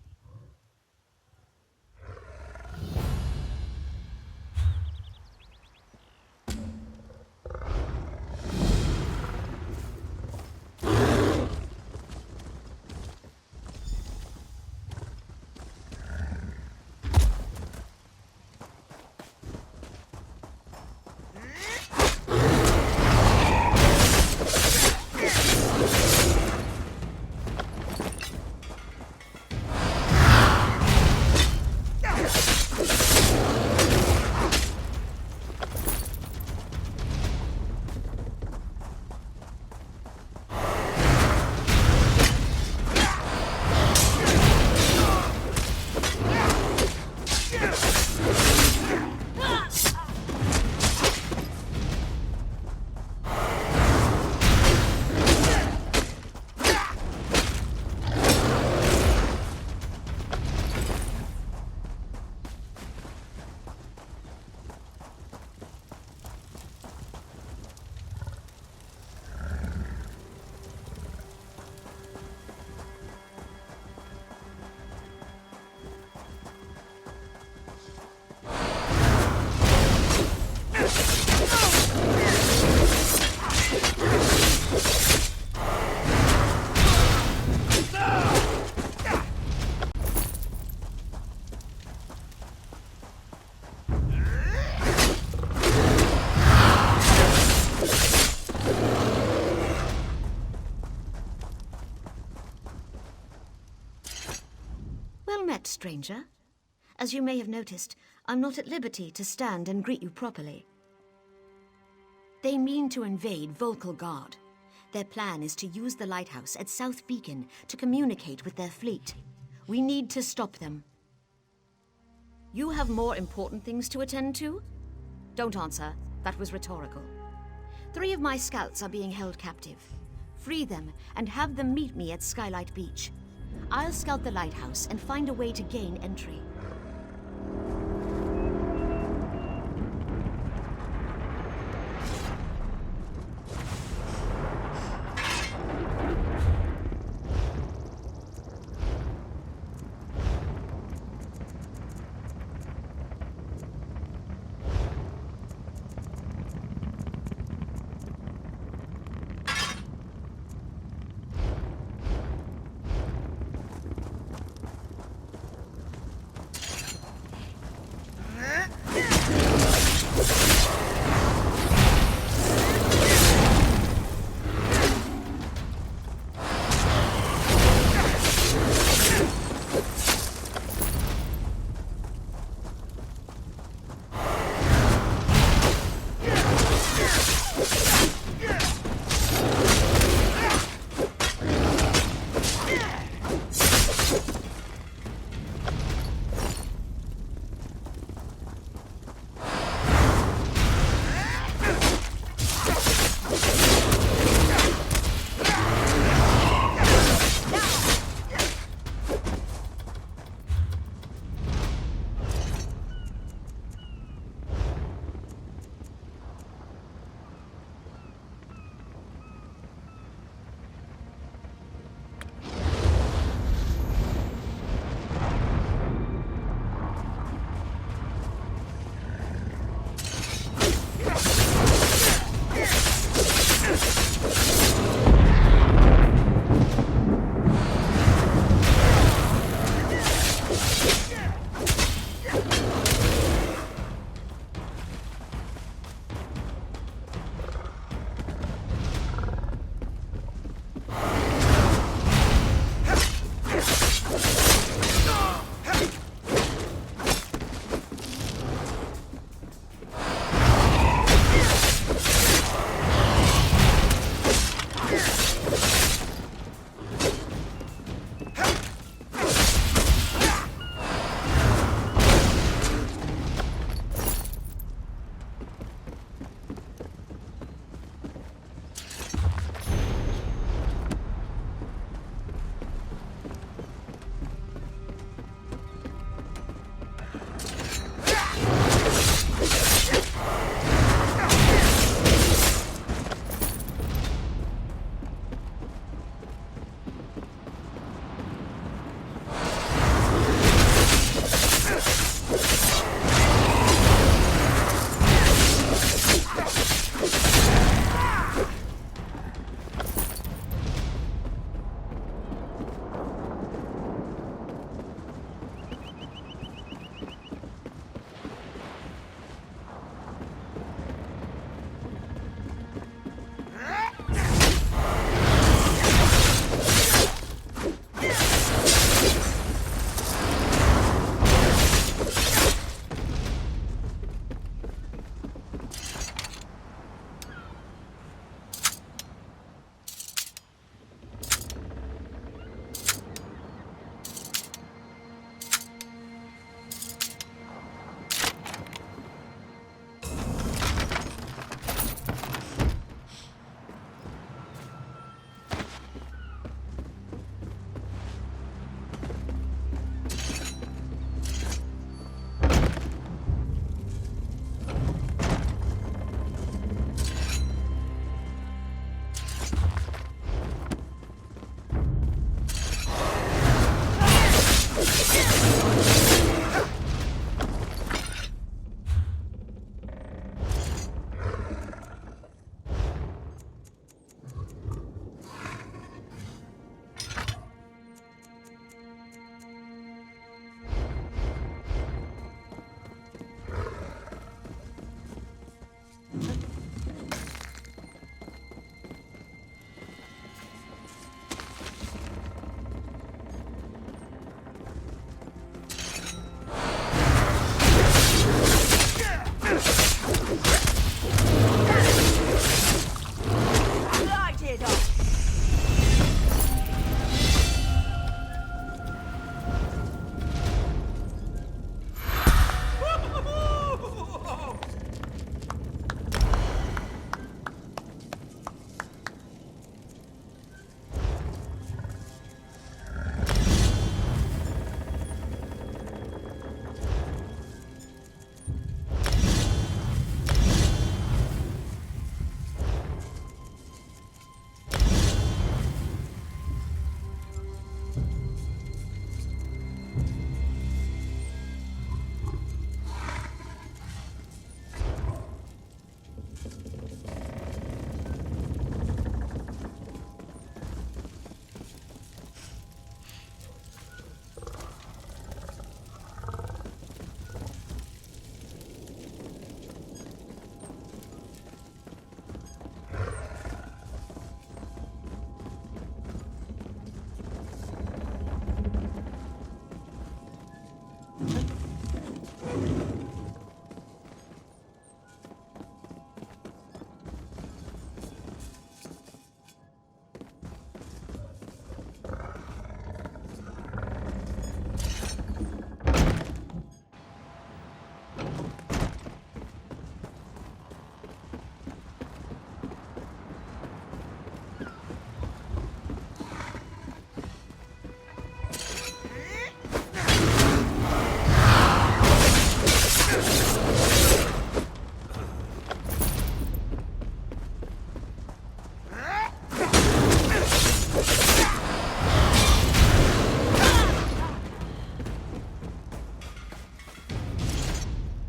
Stranger. As you may have noticed, I'm not at liberty to stand and greet you properly. They mean to invade Volkal Guard. Their plan is to use the lighthouse at South Beacon to communicate with their fleet. We need to stop them. You have more important things to attend to? Don't answer. That was rhetorical. 3 of my scouts are being held captive. Free them and have them meet me at Skylight Beach. I'll scout the lighthouse and find a way to gain entry.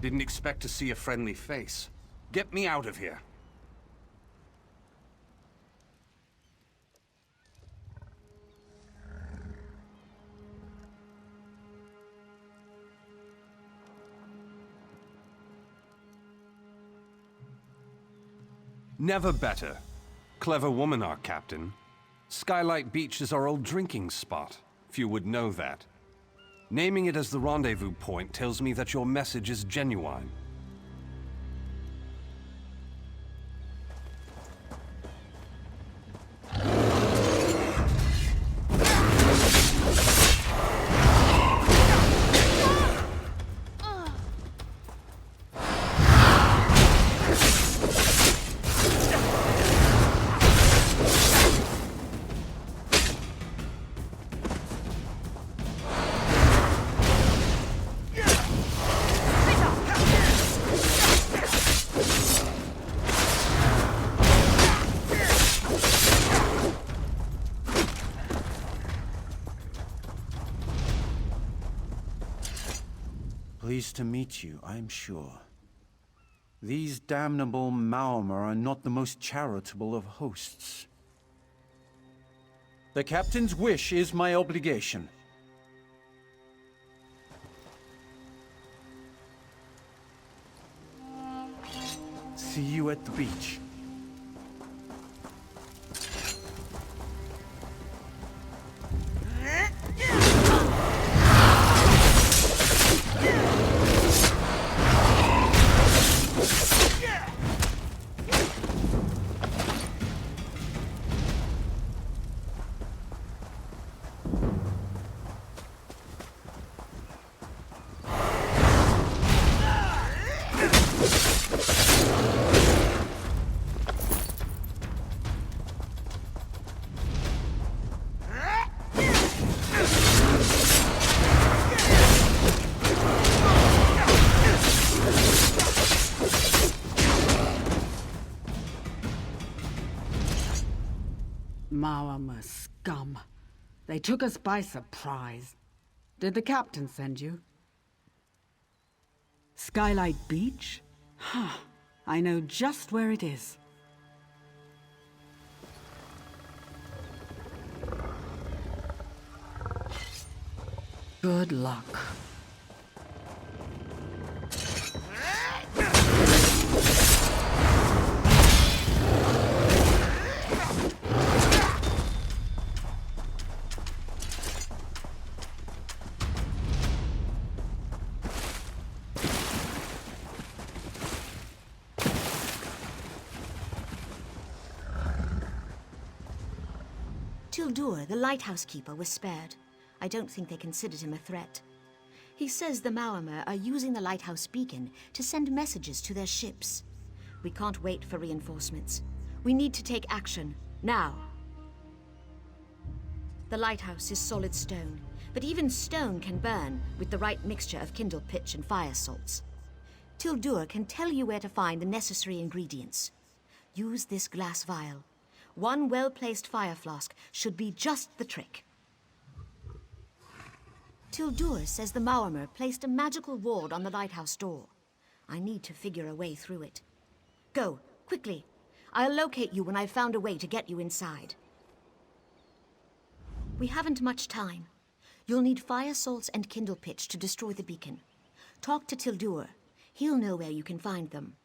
Didn't expect to see a friendly face. Get me out of here. Never better. Clever woman, our captain. Skylight Beach is our old drinking spot. Few would know that. Naming it as the rendezvous point tells me that your message is genuine. Pleased to meet you, I'm sure. These damnable Maormer are not the most charitable of hosts. The captain's wish is my obligation. See you at the beach. Maormer scum. They took us by surprise. Did the captain send you? Skylight Beach? Huh. I know just where it is. Good luck. Tildur, the lighthouse keeper, was spared. I don't think they considered him a threat. He says the Maormer are using the lighthouse beacon to send messages to their ships. We can't wait for reinforcements. We need to take action, now. The lighthouse is solid stone, but even stone can burn with the right mixture of kindle pitch and fire salts. Tildur can tell you where to find the necessary ingredients. Use this glass vial. One well-placed fire flask should be just the trick. Tildur says the Maormer placed a magical ward on the lighthouse door. I need to figure a way through it. Go, quickly. I'll locate you when I've found a way to get you inside. We haven't much time. You'll need fire salts and kindle pitch to destroy the beacon. Talk to Tildur. He'll know where you can find them.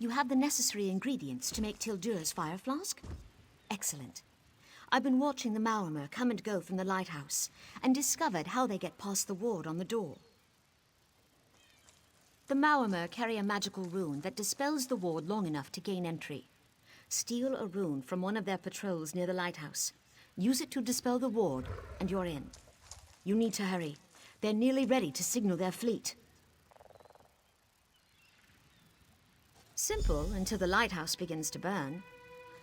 You have the necessary ingredients to make Tildur's fire flask? Excellent. I've been watching the Maormer come and go from the lighthouse and discovered how they get past the ward on the door. The Maormer carry a magical rune that dispels the ward long enough to gain entry. Steal a rune from one of their patrols near the lighthouse. Use it to dispel the ward, and you're in. You need to hurry. They're nearly ready to signal their fleet. Simple until the lighthouse begins to burn.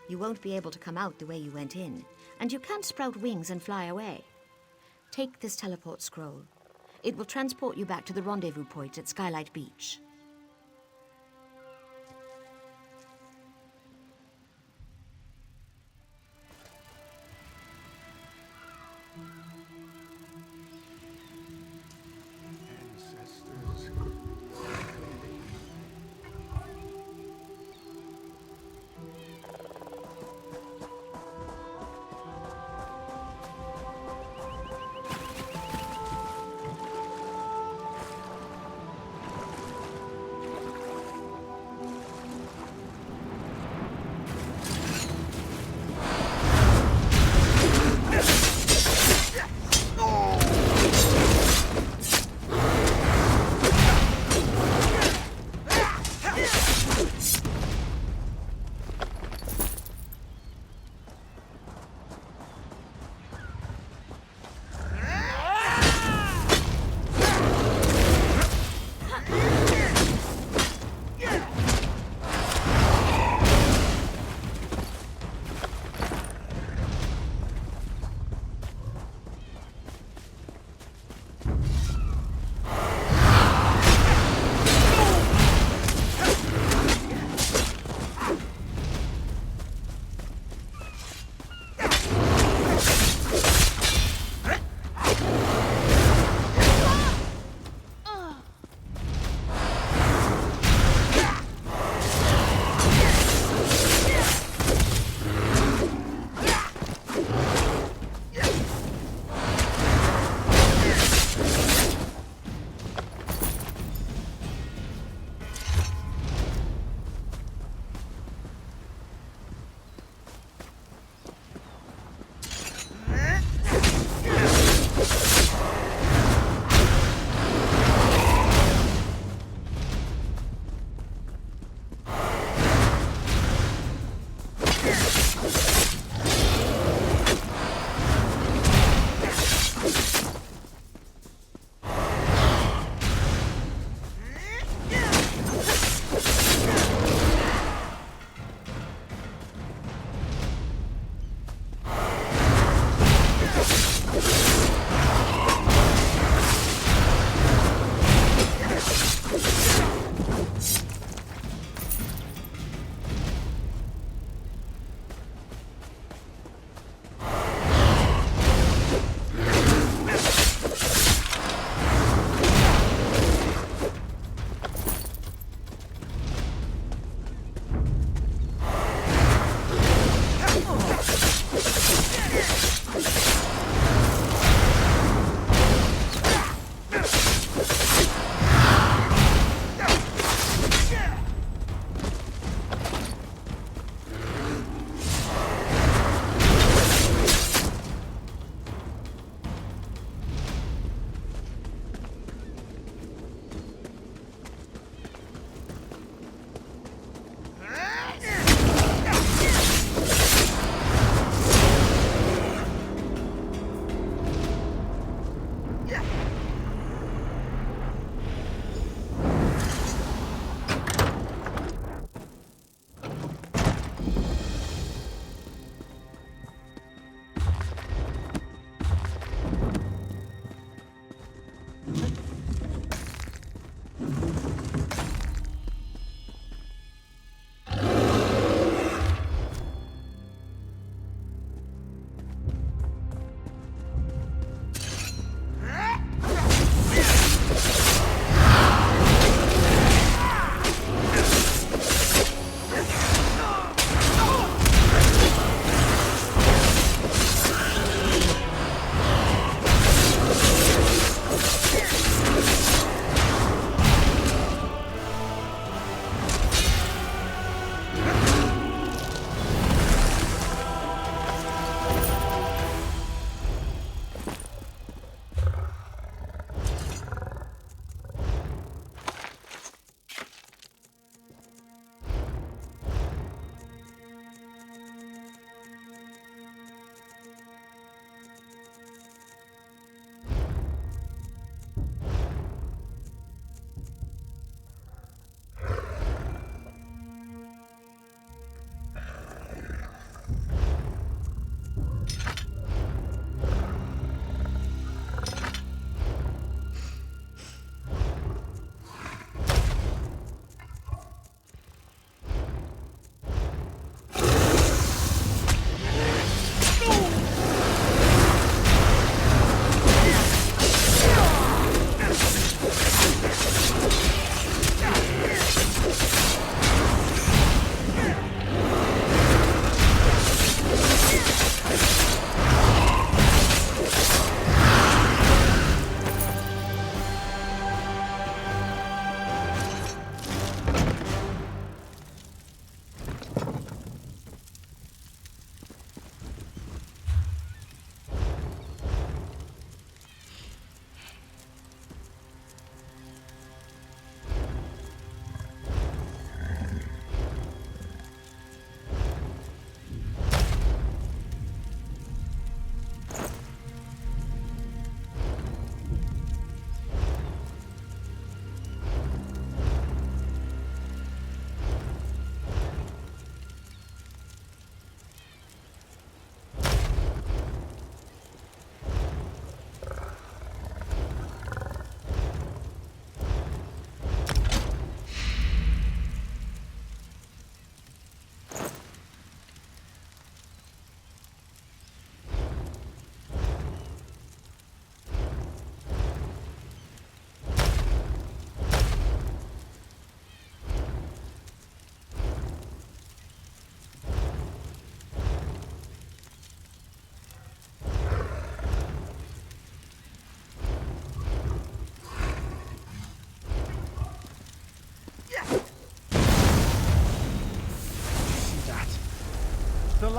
You won't be able to come out the way you went in, and you can't sprout wings and fly away. Take this teleport scroll. It will transport you back to the rendezvous point at Skylight Beach.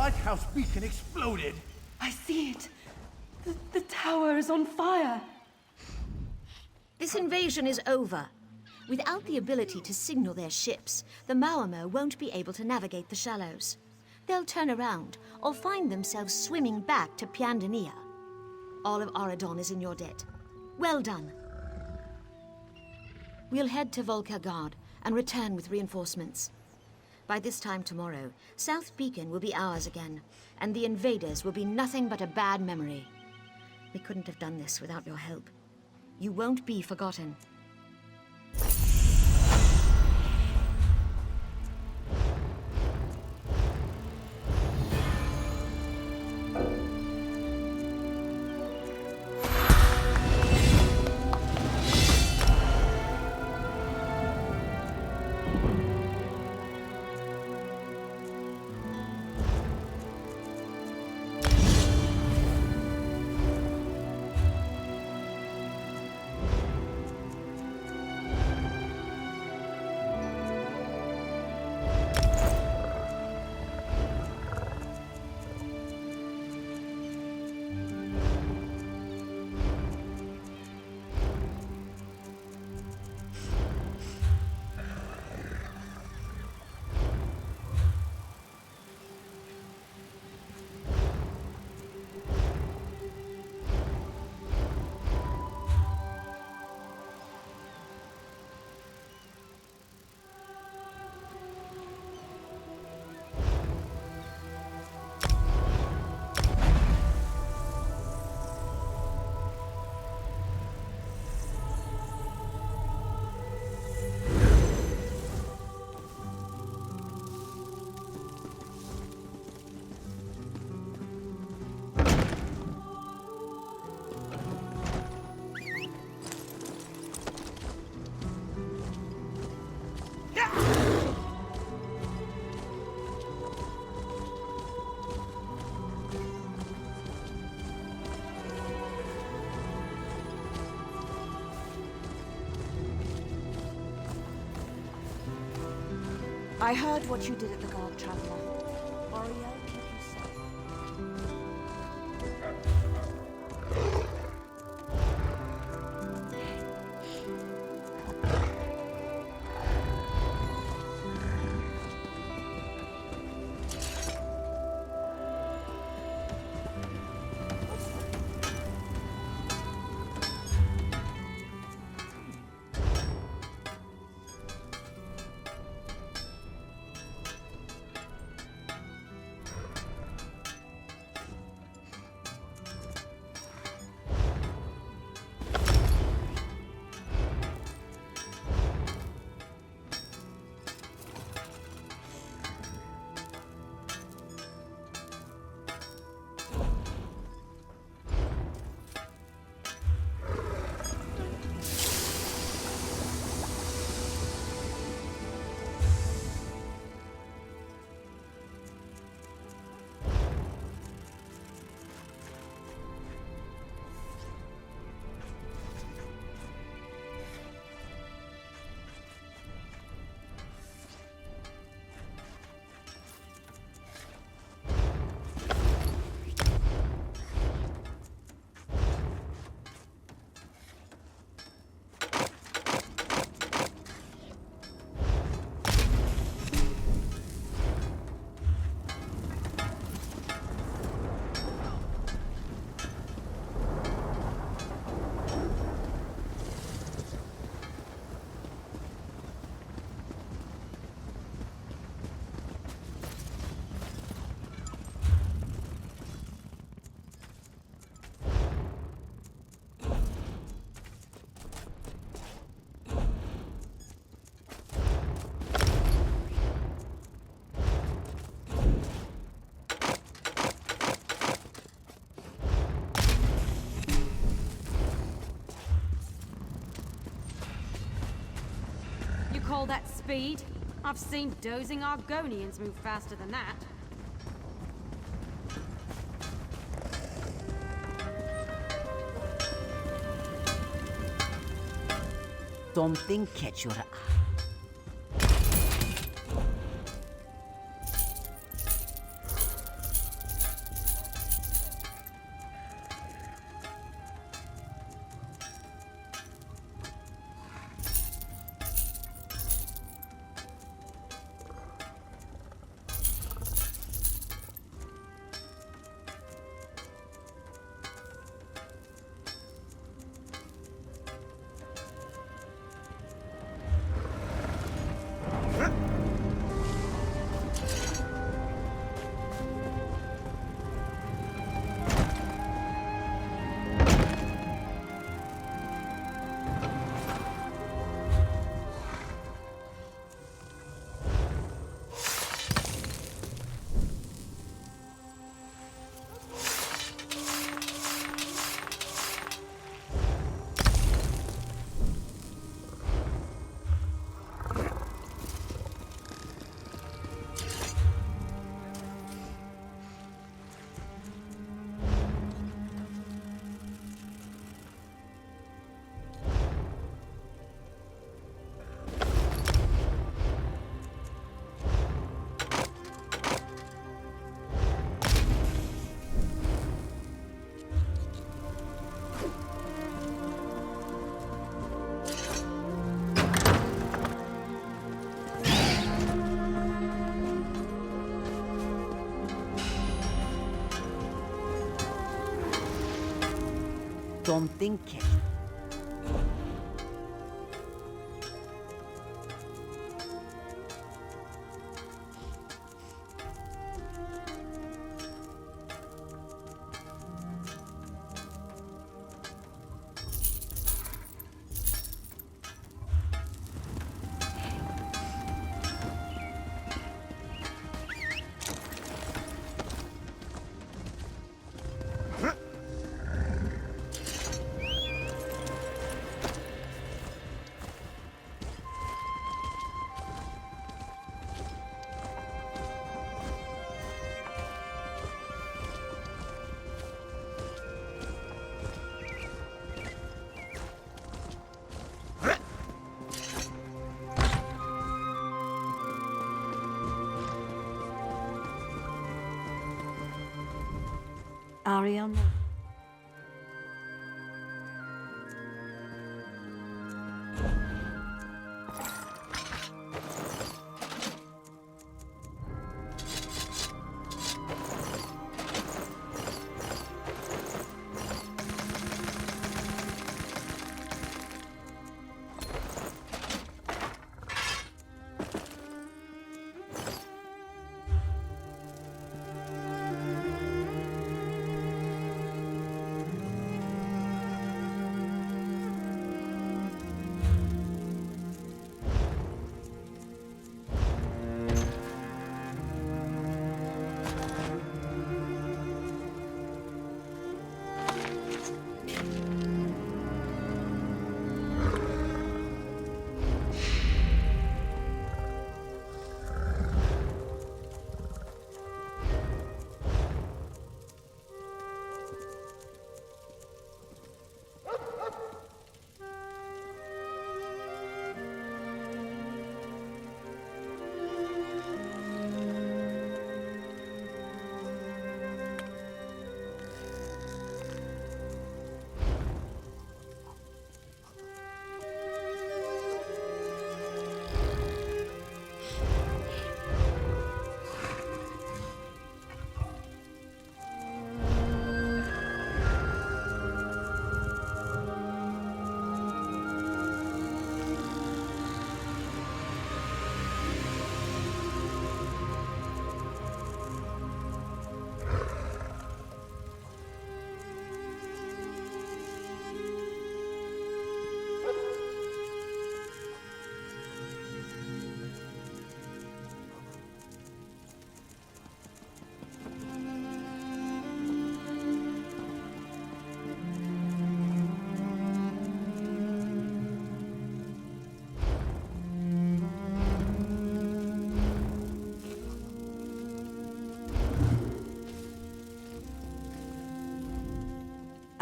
lighthouse beacon exploded. I see it. The tower is on fire. This invasion is over. Without the ability to signal their ships, the Maormer won't be able to navigate the shallows. They'll turn around or find themselves swimming back to Piandania. All of Auradon is in your debt. Well done. We'll head to Volkergard and return with reinforcements. By this time tomorrow, South Beacon will be ours again, and the invaders will be nothing but a bad memory. We couldn't have done this without your help. You won't be forgotten. I heard what you did at the Guard, Traveler. Oriel, keep you safe. Call that speed? I've seen dozing Argonians move faster than that. Something catch your eye. Don't think it. Ariana.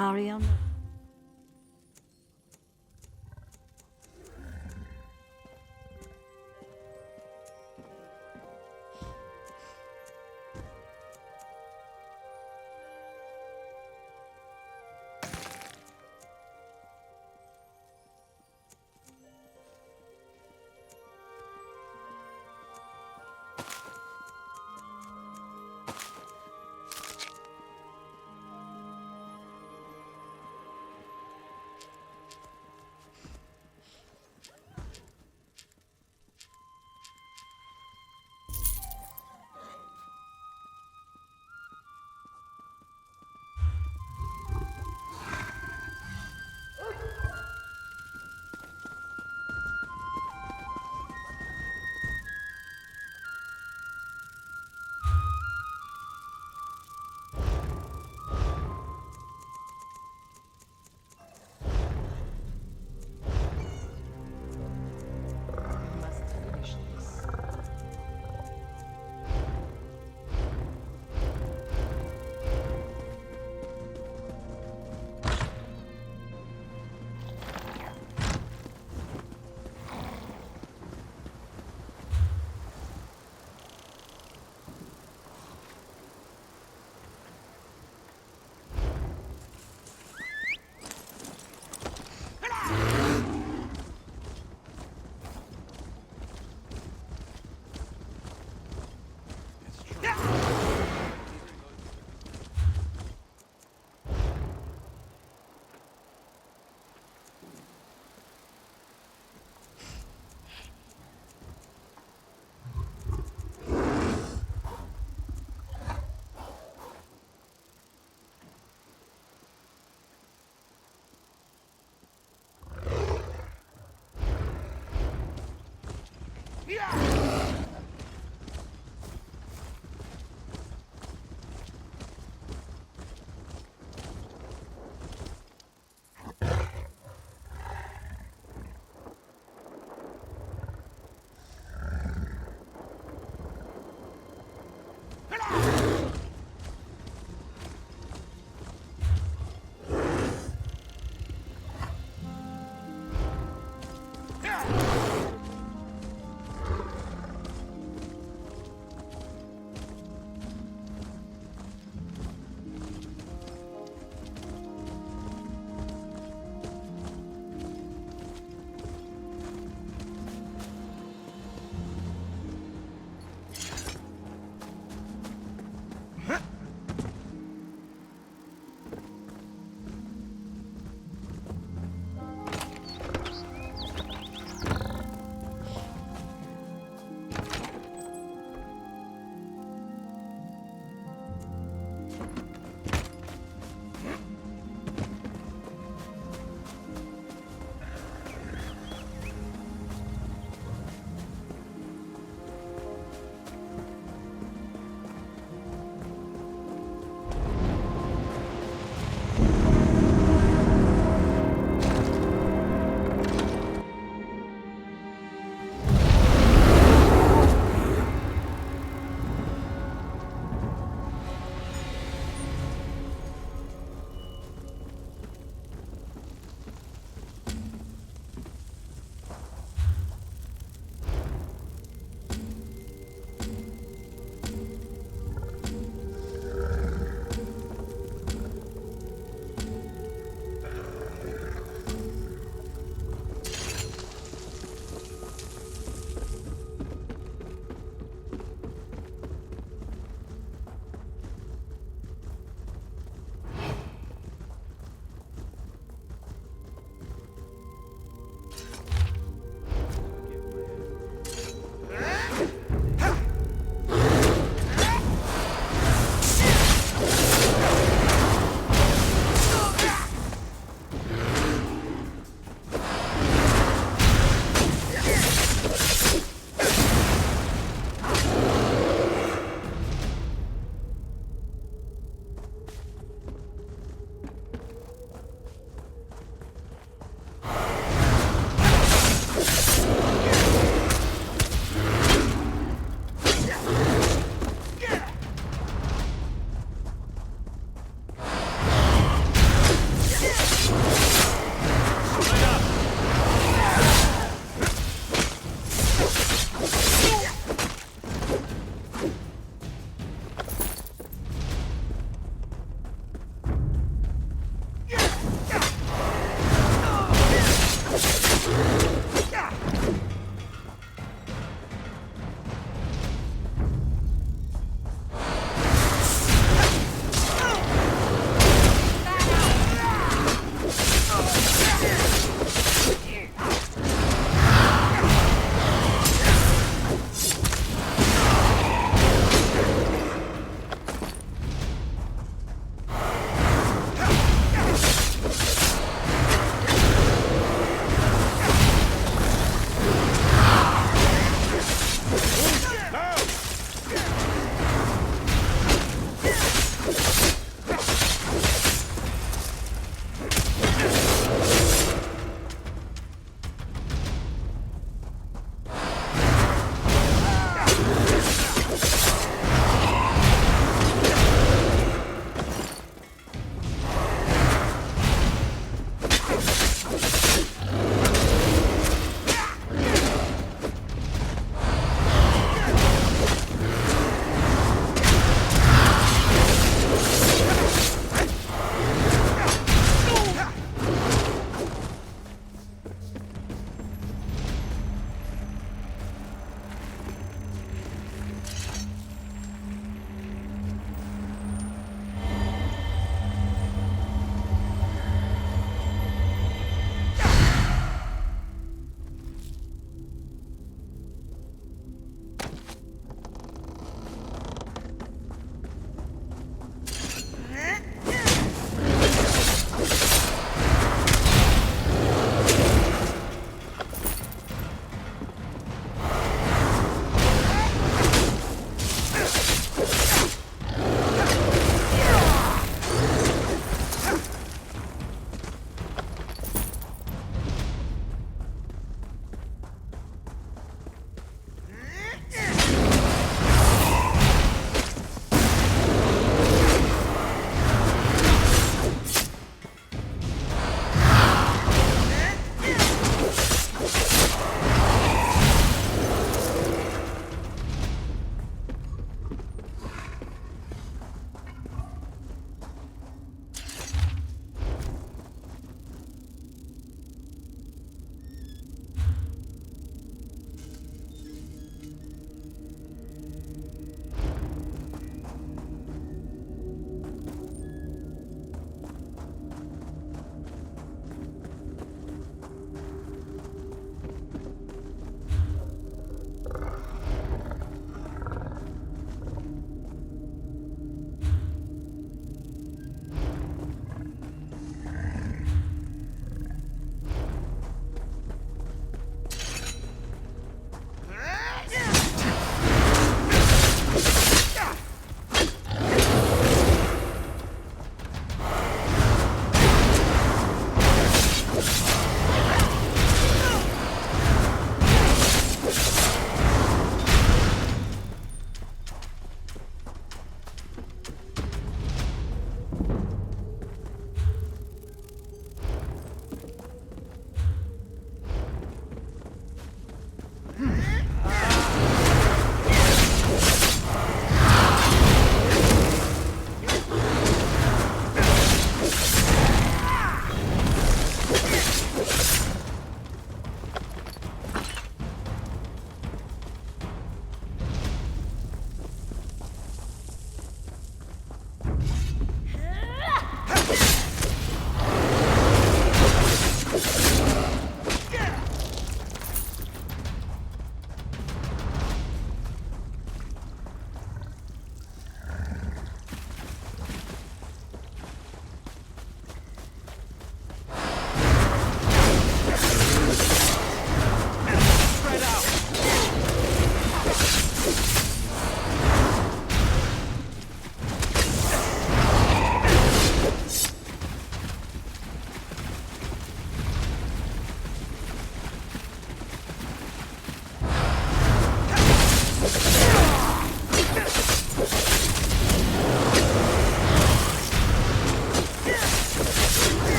Ariana.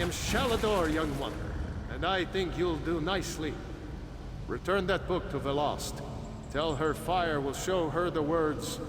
am Shalador, young one, and I think you'll do nicely. Return that book to Velost. Tell her fire will show her the words.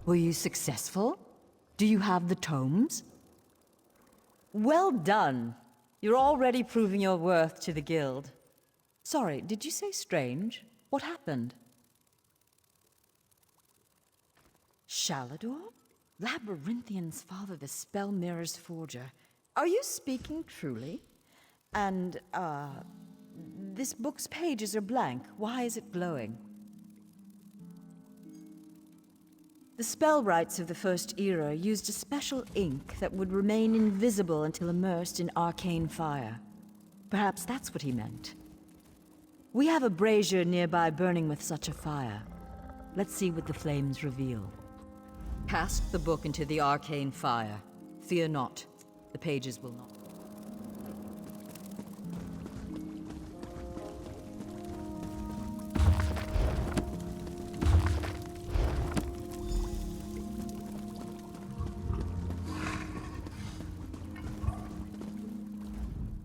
Were you successful? Do you have the tomes? Well done. You're already proving your worth to the Guild. Sorry, did you say strange? What happened? Shalador? Labyrinthian's father, the Spell Mirror's forger. Are you speaking truly? And, this book's pages are blank. Why is it glowing? The spellwrights of the First Era used a special ink that would remain invisible until immersed in arcane fire. Perhaps that's what he meant. We have a brazier nearby burning with such a fire. Let's see what the flames reveal. Cast the book into the arcane fire. Fear not. The pages will not.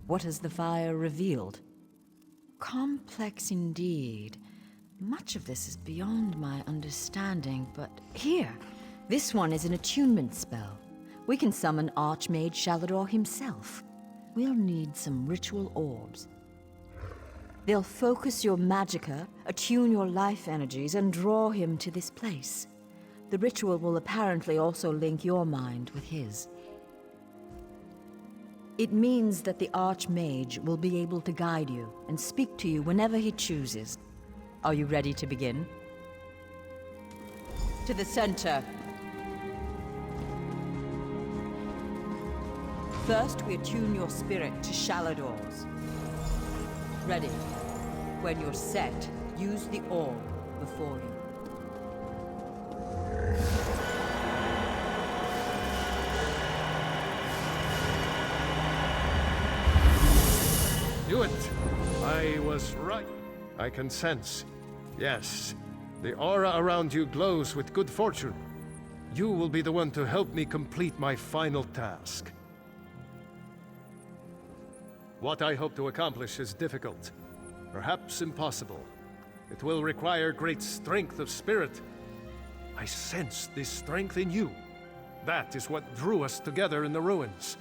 What has the fire revealed? Complex indeed. Much of this is beyond my understanding, but here, this one is an attunement spell. We can summon Archmage Shalador himself. We'll need some ritual orbs. They'll focus your magicka, attune your life energies, and draw him to this place. The ritual will apparently also link your mind with his. It means that the Archmage will be able to guide you and speak to you whenever he chooses. Are you ready to begin? To the center. First, we attune your spirit to Shalador's. Ready. When you're set, use the orb before you. Do it! I was right. I can sense. Yes, the aura around you glows with good fortune. You will be the one to help me complete my final task. What I hope to accomplish is difficult, perhaps impossible. It will require great strength of spirit. I sense this strength in you. That is what drew us together in the ruins.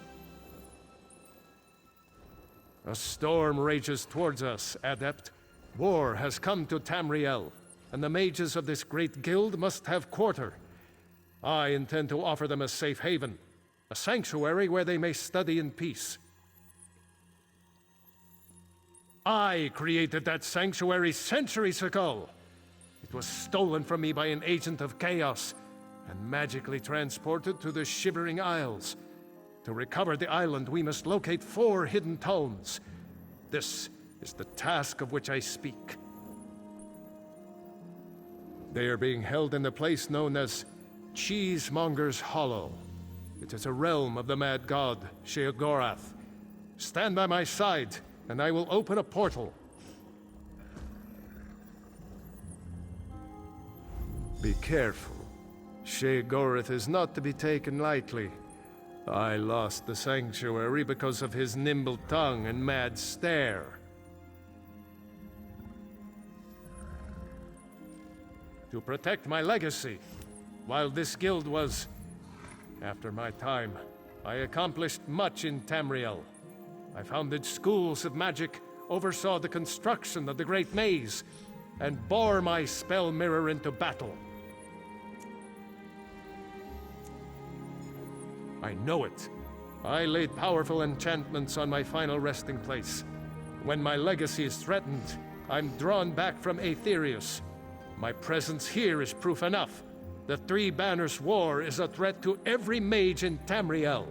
A storm rages towards us, Adept. War has come to Tamriel, and the mages of this great guild must have quarter. I intend to offer them a safe haven, a sanctuary where they may study in peace. I created that sanctuary centuries ago. It was stolen from me by an agent of chaos, and magically transported to the Shivering Isles. To recover the island, we must locate 4 hidden tomes. This is the task of which I speak. They are being held in the place known as Cheesemonger's Hollow. It is a realm of the mad god, Sheogorath. Stand by my side, and I will open a portal. Be careful. Sheogorath is not to be taken lightly. I lost the sanctuary because of his nimble tongue and mad stare. To protect my legacy, while this guild was after my time, I accomplished much in Tamriel. I founded schools of magic, oversaw the construction of the Great Maze, and bore my spell mirror into battle. I know it. I laid powerful enchantments on my final resting place. When my legacy is threatened, I'm drawn back from Aetherius. My presence here is proof enough. The Three Banners War is a threat to every mage in Tamriel.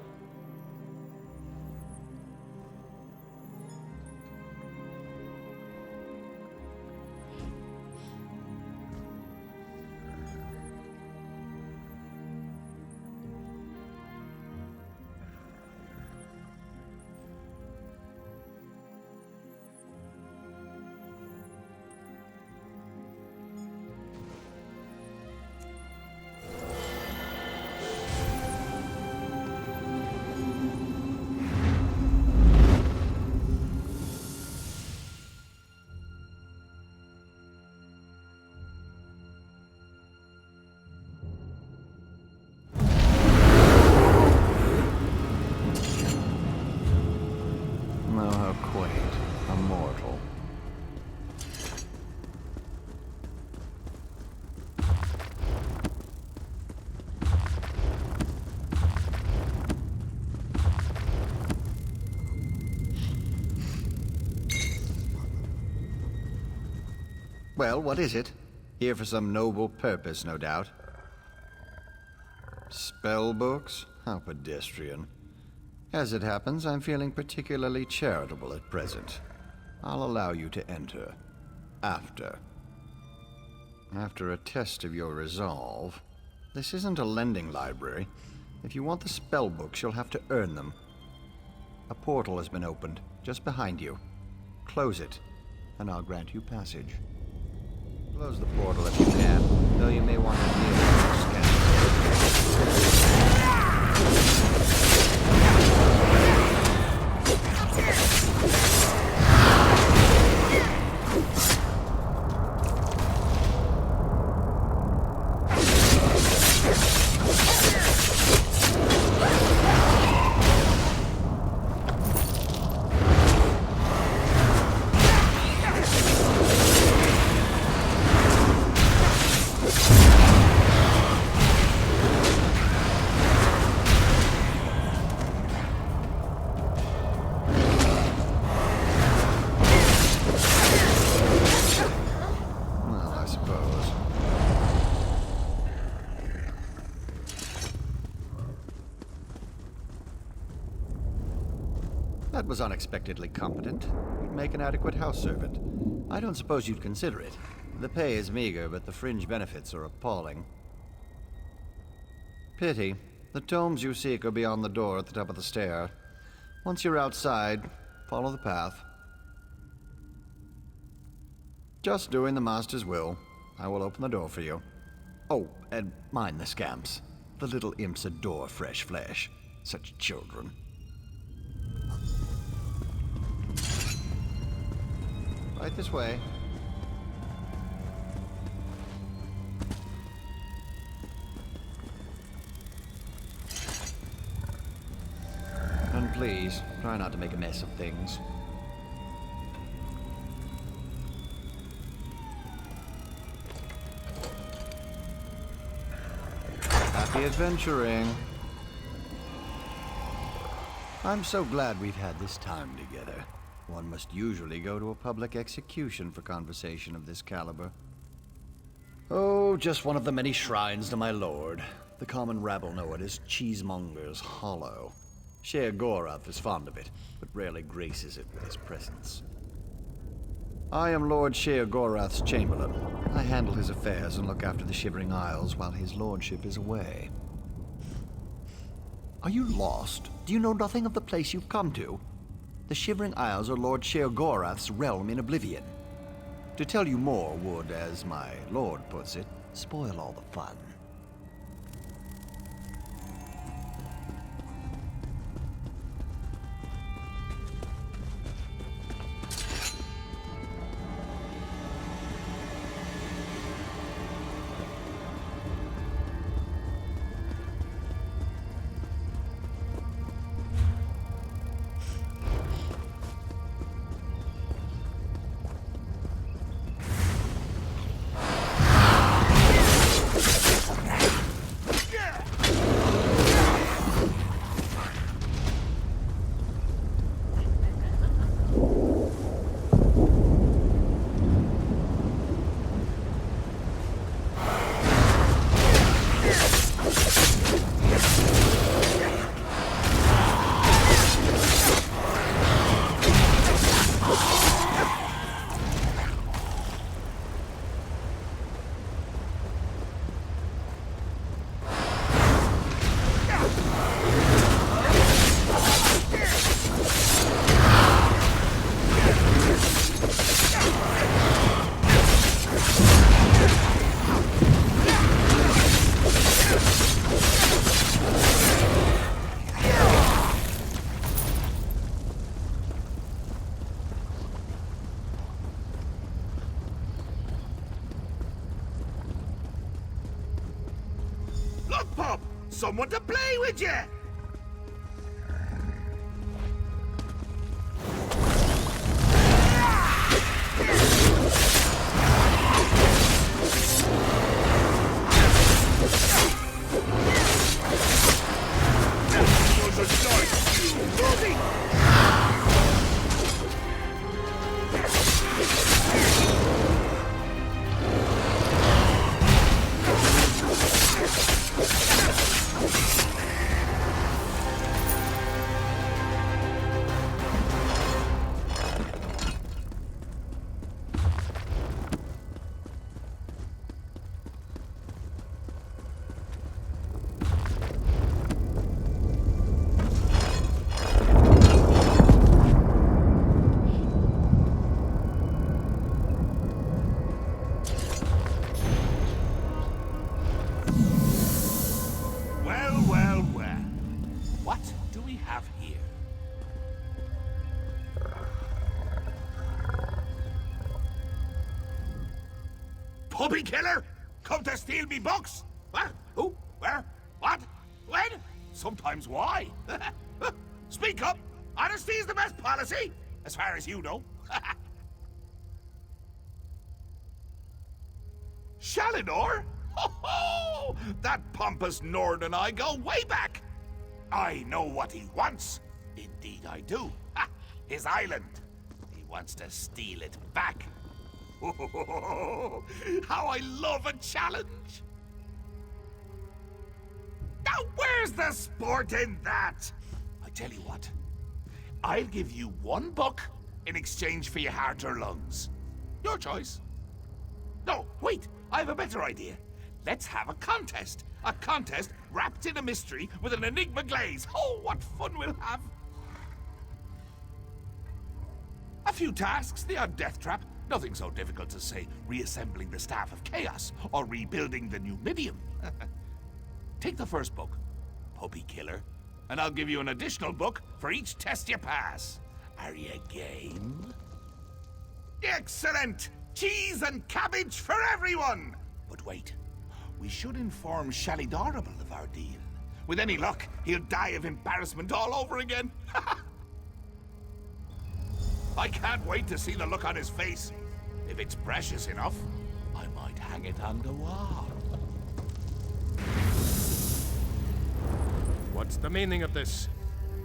How quaint. A mortal. Well, what is it? Here for some noble purpose, no doubt. Spell books? How pedestrian. As it happens, I'm feeling particularly charitable at present. I'll allow you to enter. After a test of your resolve. This isn't a lending library. If you want the spell books, you'll have to earn them. A portal has been opened, just behind you. Close it, and I'll grant you passage. Close the portal if you can, though you may want to deal with your That was unexpectedly competent. You'd make an adequate house servant. I don't suppose you'd consider it. The pay is meager, but the fringe benefits are appalling. Pity. The tomes you seek are beyond the door at the top of the stair. Once you're outside, follow the path. Just doing the Master's will. I will open the door for you. Oh, and mind the scamps. The little imps adore fresh flesh. Such children. Right this way. And please, try not to make a mess of things. Happy adventuring. I'm so glad we've had this time together. One must usually go to a public execution for conversation of this caliber. Oh, just one of the many shrines to my lord. The common rabble know it as Cheesemonger's Hollow. Sheogorath is fond of it, but rarely graces it with his presence. I am Lord Sheogorath's chamberlain. I handle his affairs and look after the Shivering Isles while his lordship is away. Are you lost? Do you know nothing of the place you've come to? The Shivering Isles are Lord Sheogorath's realm in oblivion. To tell you more would, as my lord puts it, spoil all the fun. Someone to play with you! Puppy killer? Come to steal me books? What? Who? Where? What? When? Sometimes why? Speak up! Honesty is the best policy, as far as you know. Shalidor? Ho-ho! That pompous Nord and I go way back. I know what he wants. Indeed I do. Ha! His island. He wants to steal it back. How I love a challenge! Now where's the sport in that? I tell you what. I'll give you one book in exchange for your heart or lungs. Your choice. No, wait. I have a better idea. Let's have a contest. A contest wrapped in a mystery with an enigma glaze. Oh, what fun we'll have. A few tasks, the odd death trap. Nothing so difficult to say reassembling the Staff of Chaos or rebuilding the Numidium. Take the first book, Puppy Killer, and I'll give you an additional book for each test you pass. Are you game? Excellent! Cheese and cabbage for everyone! But wait, we should inform Shalidorable of our deal. With any luck, he'll die of embarrassment all over again. I can't wait to see the look on his face. If it's precious enough, I might hang it on the wall. What's the meaning of this?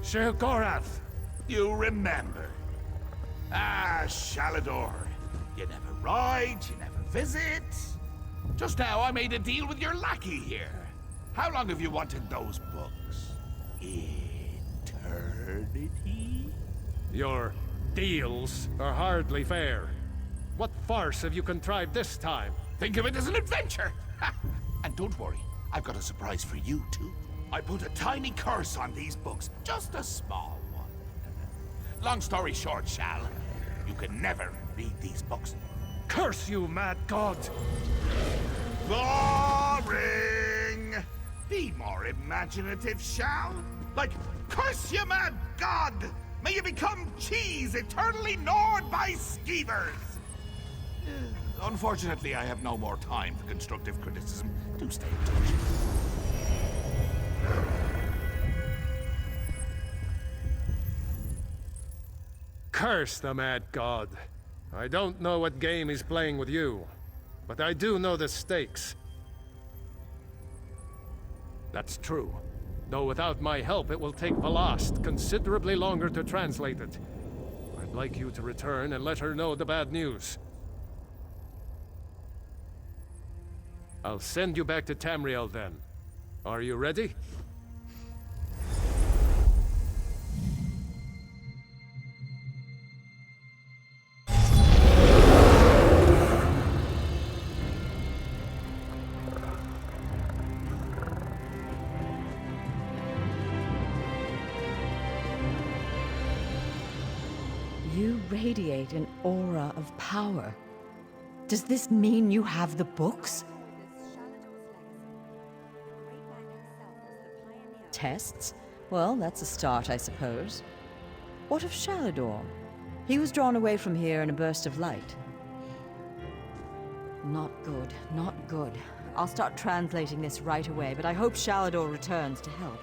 Sheogorath! You remember. Ah, Shalidor. You never ride, you never visit. Just now I made a deal with your lackey here. How long have you wanted those books? Eternity? Your deals are hardly fair. What farce have you contrived this time? Think of it as an adventure! Ha! And don't worry, I've got a surprise for you, too. I put a tiny curse on these books, just a small one. Long story short, Shal, you can never read these books. Curse you, mad god! Boring! Be more imaginative, Shal. Like, curse you, mad god! May you become cheese eternally gnawed by skeevers! Unfortunately, I have no more time for constructive criticism. Do stay in touch. Curse the mad god. I don't know what game he's playing with you, but I do know the stakes. That's true. Though without my help, it will take Velast considerably longer to translate it. I'd like you to return and let her know the bad news. I'll send you back to Tamriel then. Are you ready? You radiate an aura of power. Does this mean you have the books? Tests? Well, that's a start, I suppose. What of Shalidor? He was drawn away from here in a burst of light. Not good, not good. I'll start translating this right away, but I hope Shalidor returns to help.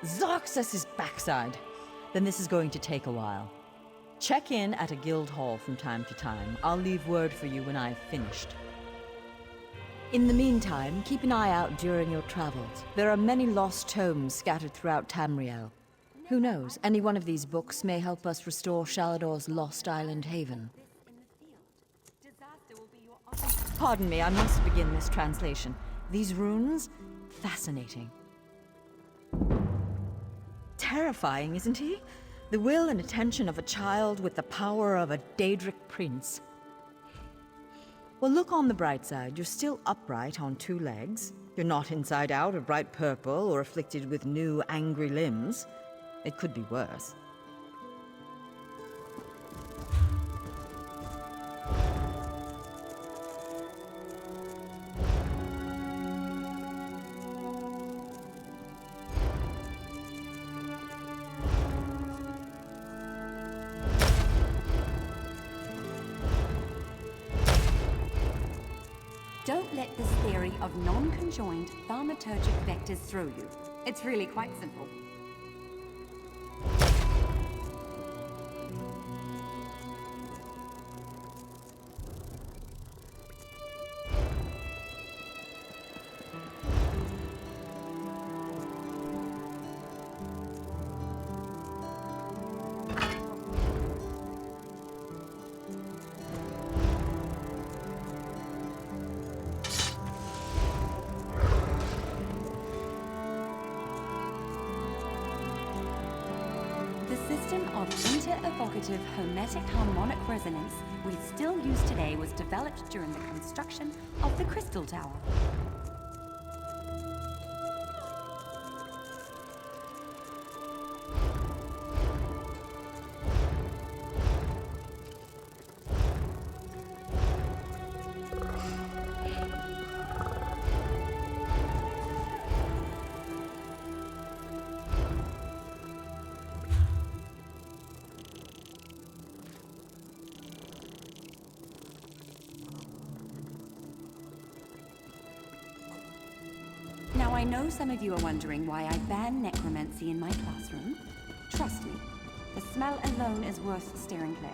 Zarxus' backside! Then this is going to take a while. Check in at a guild hall from time to time. I'll leave word for you when I've finished. In the meantime, keep an eye out during your travels. There are many lost tomes scattered throughout Tamriel. Who knows, any one of these books may help us restore Shalidor's lost island haven. Pardon me, I must begin this translation. These runes? Fascinating. Terrifying, isn't he? The will and attention of a child with the power of a Daedric prince. Well, look on the bright side. You're still upright on 2 legs. You're not inside out or bright purple or afflicted with new angry limbs. It could be worse. let this theory of non-conjoined thaumaturgic vectors throw you. It's really quite simple. The system of inter-evocative hermetic harmonic resonance we still use today was developed during the construction of the Crystal Tower. Now, I know some of you are wondering why I ban necromancy in my classroom. Trust me, the smell alone is worth staring clear.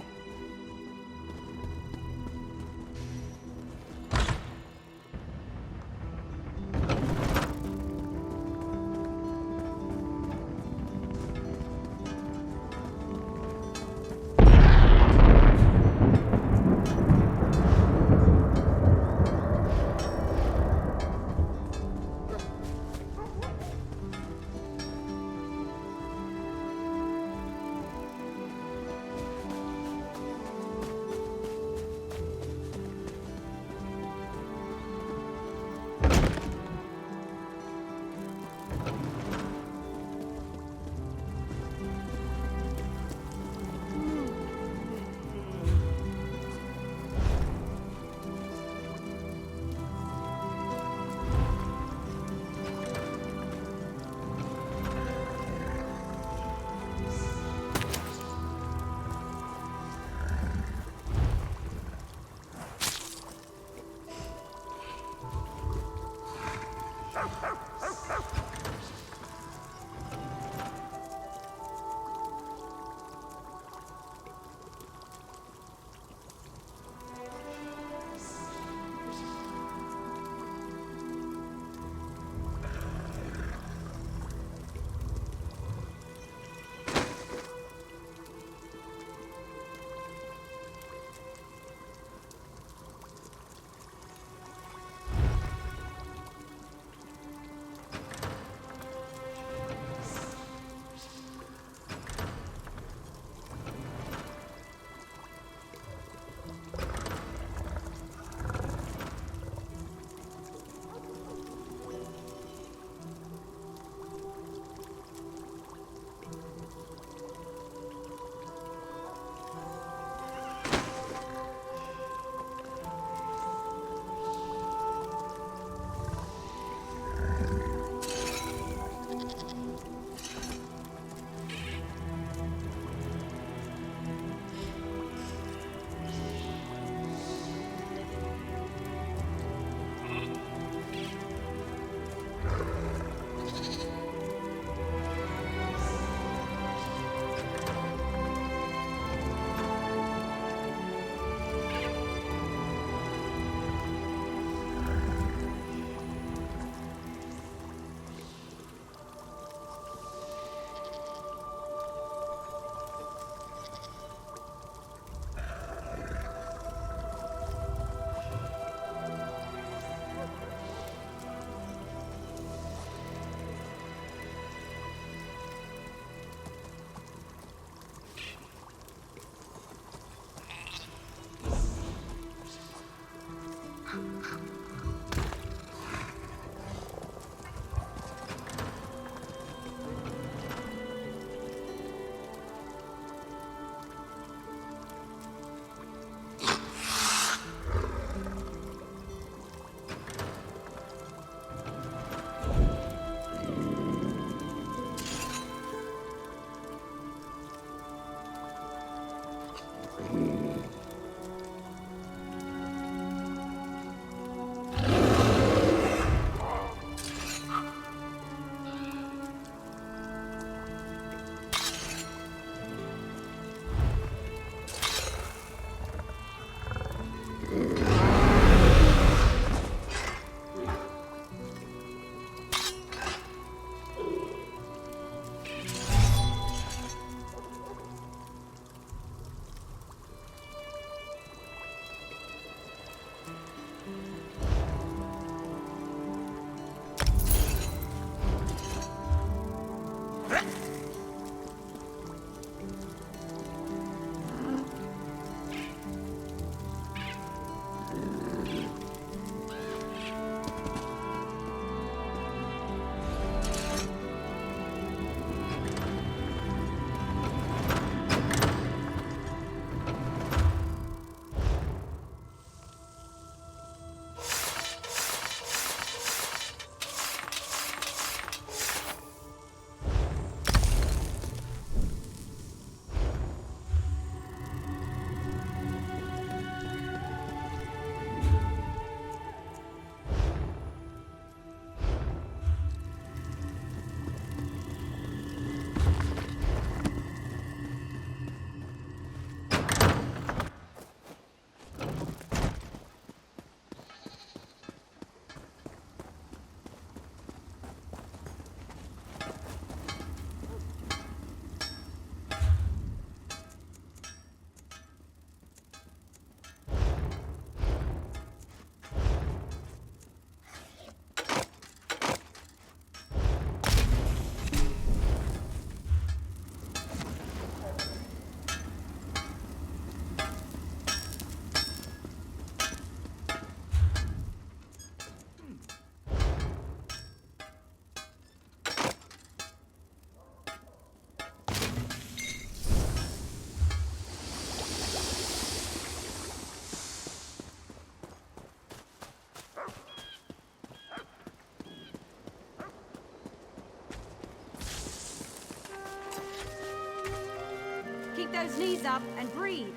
those knees up and breathe.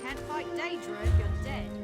Can't fight Daedra if you're dead.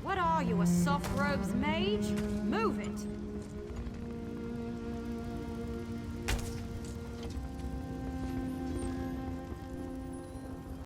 What are you, a soft robes mage? Move it!